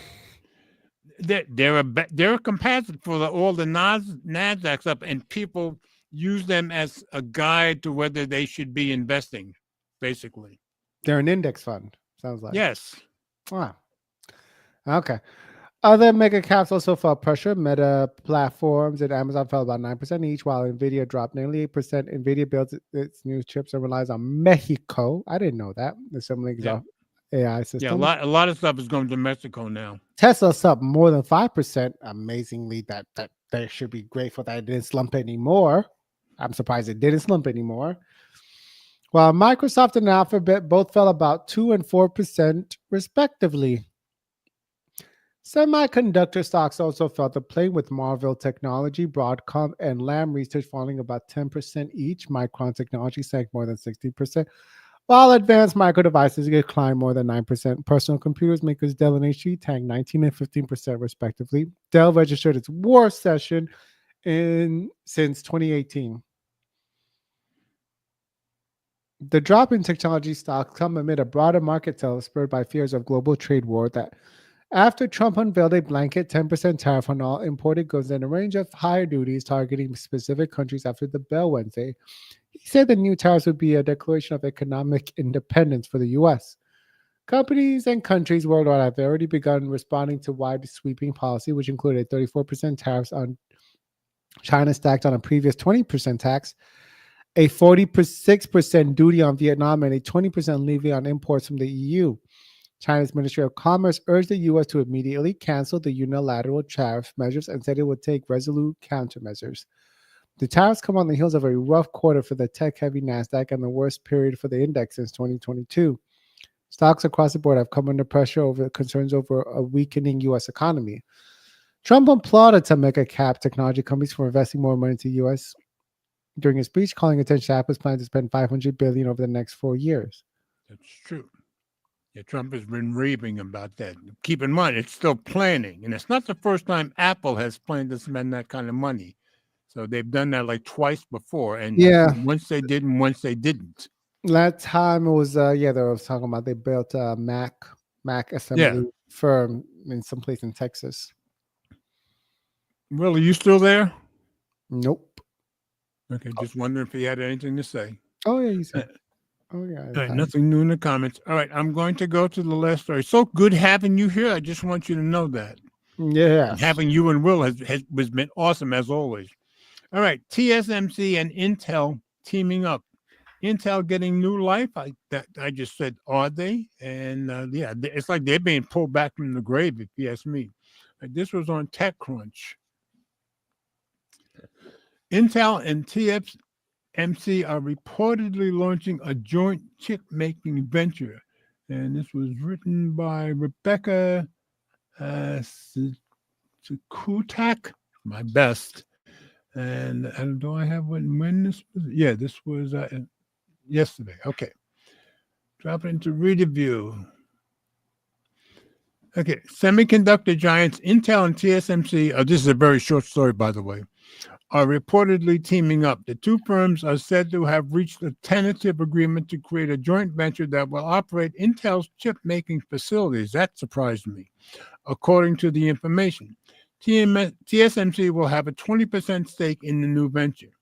They're a composite for all the NASDAQs up, and people use them as a guide to whether they should be investing, basically. They're an index fund, sounds like. Yes. Wow. Okay. Other mega caps also felt pressure. Meta Platforms and Amazon fell about 9% each, while NVIDIA dropped nearly 8%. NVIDIA builds its new chips and relies on Mexico. I didn't know that. There's some links off AI system. Yeah, a lot of stuff is going to Mexico now. Tesla's up more than 5%. Amazingly, that they should be grateful that it didn't slump anymore. I'm surprised it didn't slump anymore. While Microsoft and Alphabet both fell about 2 and 4% respectively. Semiconductor stocks also felt the play, with Marvell Technology, Broadcom, and Lam Research falling about 10% each. Micron Technology sank more than 60%, while Advanced Micro Devices declined more than 9%. Personal computers makers Dell and HP tanked 19 and 15% respectively. Dell registered its worst session since 2018. The drop in technology stocks come amid a broader market sell spurred by fears of global trade war that after Trump unveiled a blanket 10% tariff on all imported goods and a range of higher duties targeting specific countries after the bell Wednesday, he said the new tariffs would be a declaration of economic independence for the U.S. Companies and countries worldwide have already begun responding to wide sweeping policy, which included 34% tariffs on China stacked on a previous 20% tax, a 46% duty on Vietnam, and a 20% levy on imports from the EU. China's Ministry of Commerce urged the U.S. to immediately cancel the unilateral tariff measures and said it would take resolute countermeasures. The tariffs come on the heels of a rough quarter for the tech-heavy NASDAQ and the worst period for the index since 2022. Stocks across the board have come under pressure over concerns over a weakening U.S. economy. Trump applauded some mega-cap technology companies for investing more money into the U.S. during his speech, calling attention to Apple's plan to spend $500 billion over the next 4 years. That's true. Yeah, Trump has been raving about that. Keep in mind, it's still planning, and it's not the first time Apple has planned to spend that kind of money. So they've done that like twice before, and once they did and once they didn't. That time it was, they were talking about they built a Mac assembly firm in some place in Texas. Will, are you still there? Nope. Okay, just wondering if he had anything to say. Oh, yeah, he's here. Oh, yeah. All right, nothing new in the comments. All right, I'm going to go to the last story. So good having you here. I just want you to know that. Yeah. Having you and Will has been awesome as always. All right, TSMC and Intel teaming up. Intel getting new life. I just said, are they? And it's like they're being pulled back from the grave, if you ask me. This was on TechCrunch. Intel and TSMC are reportedly launching a joint chip-making venture. And this was written by Rebecca Sukutak, my best. And do I have when this was? Yeah, this was yesterday. Okay. Drop it into review. Okay. Semiconductor giants Intel and TSMC, this is a very short story, by the way, are reportedly teaming up. The two firms are said to have reached a tentative agreement to create a joint venture that will operate Intel's chip-making facilities. That surprised me, according to the information. TSMC will have a 20% stake in the new venture.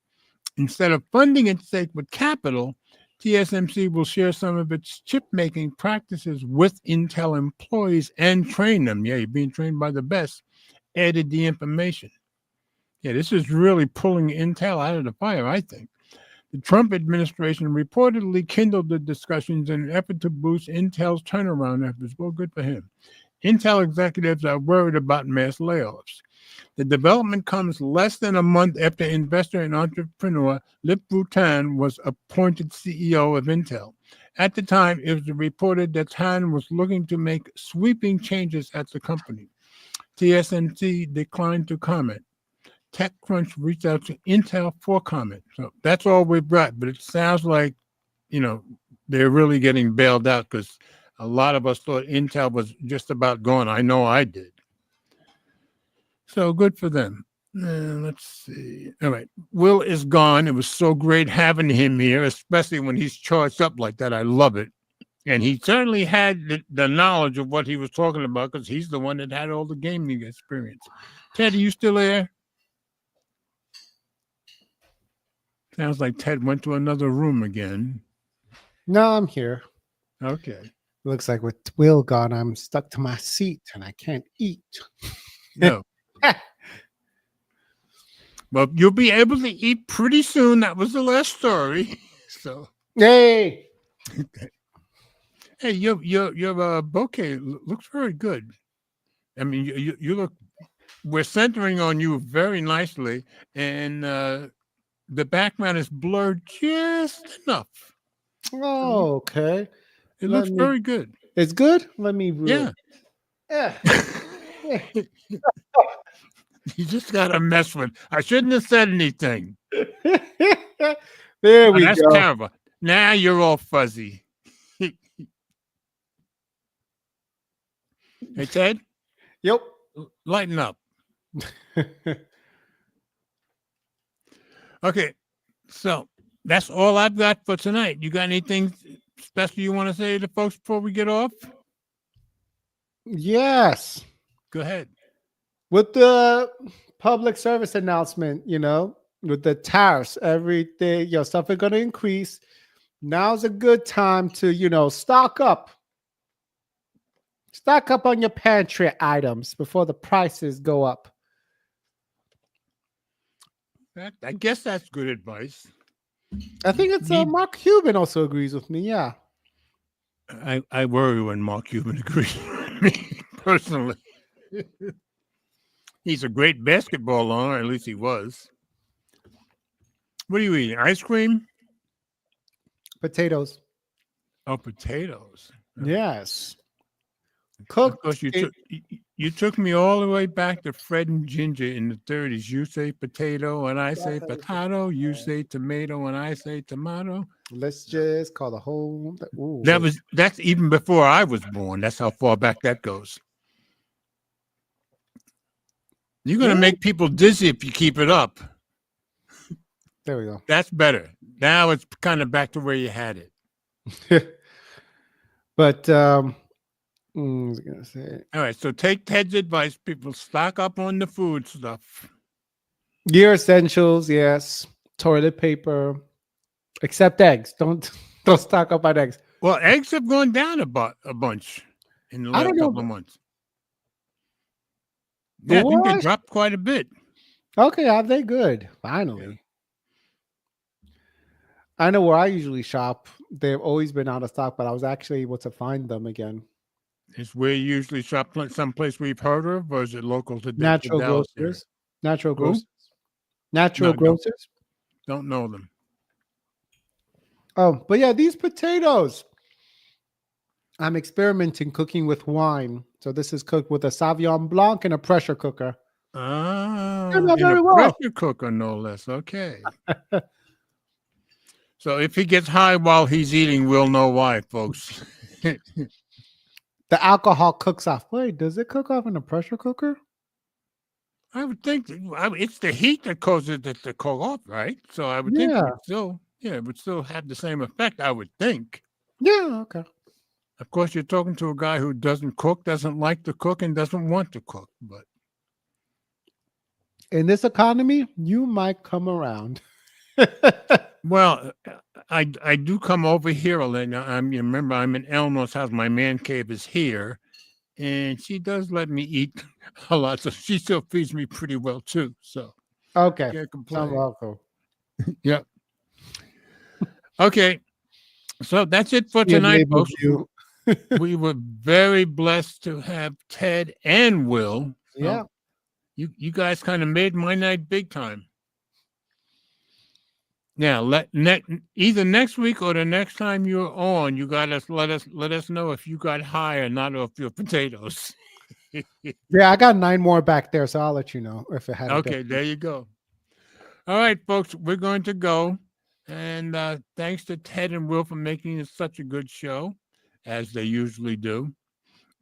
Instead of funding its stake with capital, TSMC will share some of its chip-making practices with Intel employees and train them. Yeah, you're being trained by the best, added the information. Yeah, this is really pulling Intel out of the fire, I think. The Trump administration reportedly kindled the discussions in an effort to boost Intel's turnaround efforts. Well, good for him. Intel executives are worried about mass layoffs. The development comes less than a month after investor and entrepreneur Lip-Bu Tan was appointed CEO of Intel. At the time, it was reported that Tan was looking to make sweeping changes at the company. TSMC declined to comment. TechCrunch reached out to Intel for comment. So that's all we've got, but it sounds like, they're really getting bailed out because a lot of us thought Intel was just about gone. I know I did. So good for them. Let's see. All right. Will is gone. It was so great having him here, especially when he's charged up like that. I love it. And he certainly had the knowledge of what he was talking about because he's the one that had all the gaming experience. Ted, are you still there? Sounds like Ted went to another room again. No, I'm here. Okay. Looks like with Will gone, I'm stuck to my seat and I can't eat. No. Well, you'll be able to eat pretty soon. That was the last story. So, hey, hey, your bouquet looks very good. I mean, you look. We're centering on you very nicely, and the background is blurred just enough. Oh, okay. It looks very good. It's good. Let me. Yeah. You just got to mess with. I shouldn't have said anything. There we That's go. terrible. Now you're all fuzzy. Hey, Ted? Yep. Lighten up. Okay. So that's all I've got for tonight. You got anything special you want to say to folks before we get off? Yes. Go ahead. With the public service announcement, with the tariffs, everything, stuff is going to increase. Now's a good time to, stock up. Stock up on your pantry items before the prices go up. I guess that's good advice. I think it's Mark Cuban also agrees with me. Yeah. I worry when Mark Cuban agrees with me personally. He's a great basketball owner, at least he was. What are you eating? Ice cream? Potatoes. Oh, potatoes. Yes. Cooked. Of course, you took me all the way back to Fred and Ginger in the 30s. You say potato and I say potato. You say tomato and I say tomato. Let's just call the whole. Ooh, that's even before I was born. That's how far back that goes. You're going to make people dizzy if you keep it up. There we go. That's better. Now it's kind of back to where you had it. But I was going to say. All right. So take Ted's advice. People stock up on the food stuff. Gear essentials, yes. Toilet paper. Except eggs. Don't stock up on eggs. Well, eggs have gone down a bunch in the last couple of months. Yeah, I think they dropped quite a bit. Okay, are they good? Finally. Yeah. I know where I usually shop. They've always been out of stock, but I was actually able to find them again. Is where you usually shop someplace we've heard of, or is it local to Natural Grocers? Natural Grocers. Natural Grocers? Don't know them. Oh, but yeah, these potatoes. I'm experimenting cooking with wine. So this is cooked with a Sauvignon Blanc and a pressure cooker. Oh, very well. Pressure cooker, no less. Okay. So if he gets high while he's eating, we'll know why, folks. The alcohol cooks off. Wait, does it cook off in a pressure cooker? I would think it's the heat that causes it to cook off, right? So I would think it would still have the same effect, I would think. Yeah, okay. Of course, you're talking to a guy who doesn't cook, doesn't like to cook, and doesn't want to cook. But In this economy, you might come around. Well, I do come over here, Elena. You remember I'm in Eleanor's house. My man cave is here, and she does let me eat a lot, so she still feeds me pretty well too. So Okay, can't I'm complain. welcome. Yep. Okay, so that's it for tonight, folks. We were very blessed to have Ted and Will. Yeah. You guys kind of made my night big time. Now, either next week or the next time you're on, you got to let us know if you got high or not off your potatoes. Yeah, I got 9 more back there, so I'll let you know if it had. Okay, there you go. All right, folks, we're going to go, and thanks to Ted and Will for making it such a good show, as they usually do.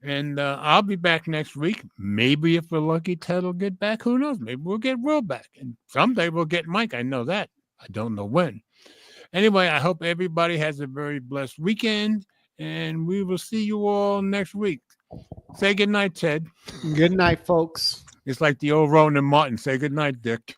And I'll be back next week. Maybe if we're lucky, Ted will get back. Who knows? Maybe we'll get Will back, and someday we'll get Mike. I know that. I don't know when. Anyway, I hope everybody has a very blessed weekend, and we will see you all next week. Say good night, Ted. Good night, folks. It's like the old Ronan Martin. Say good night, Dick.